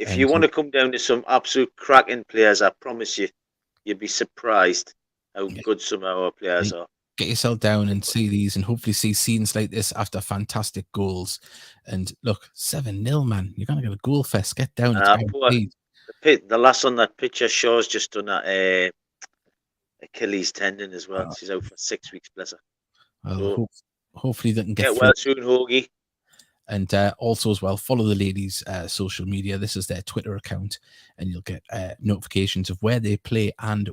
If you want to come down to some absolute cracking players, I promise you'd be surprised how good some of our players are. Get yourself down and see these, and hopefully see scenes like this after fantastic goals. And look, 7-0, man. You're going to get a goal fest. Get down. The last on that picture, Shaw's just done that Achilles tendon as well. She's out for 6 weeks, bless her. Well, hopefully they can get well soon, Hoagie. And also as well, follow the ladies' social media. This is their Twitter account, and you'll get notifications of where they play and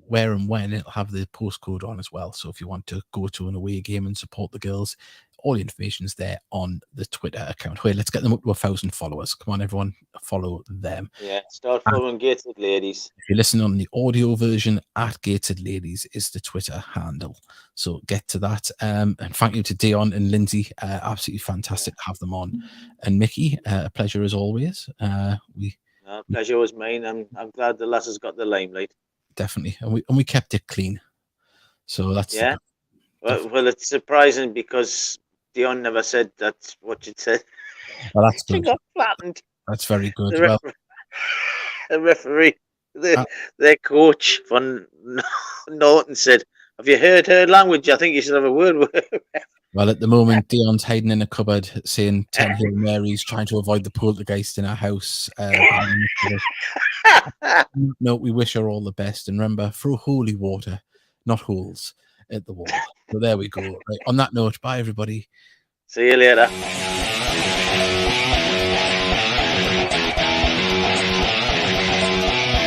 where and when. It'll have the postcode on as well. So if you want to go to an away game and support the girls, all the information is there on the Twitter account. Wait, let's get them up to 1,000 followers. Come on, everyone, follow them. Yeah, start following Gated Ladies. If you're listening on the audio version, @Gated Ladies is the Twitter handle. So get to that. And thank you to Dion and Lindsay. Absolutely fantastic to have them on. And Mickey, a pleasure as always. Pleasure was mine. I'm glad the lass has got the limelight. Definitely, and we kept it clean. So that's well, it's surprising because Dion never said that's what you said. Well, that's good. She got flattened. That's very good. The referee, their coach von Norton said, "Have you heard her language? I think you should have a word with her." Well, at the moment, Dion's hiding in a cupboard saying 10 Hail Marys, trying to avoid the poltergeist in our house. No, we wish her all the best. And remember, throw holy water, not holes, at the wall. So there we go. Right, on that note, bye, everybody. See you later.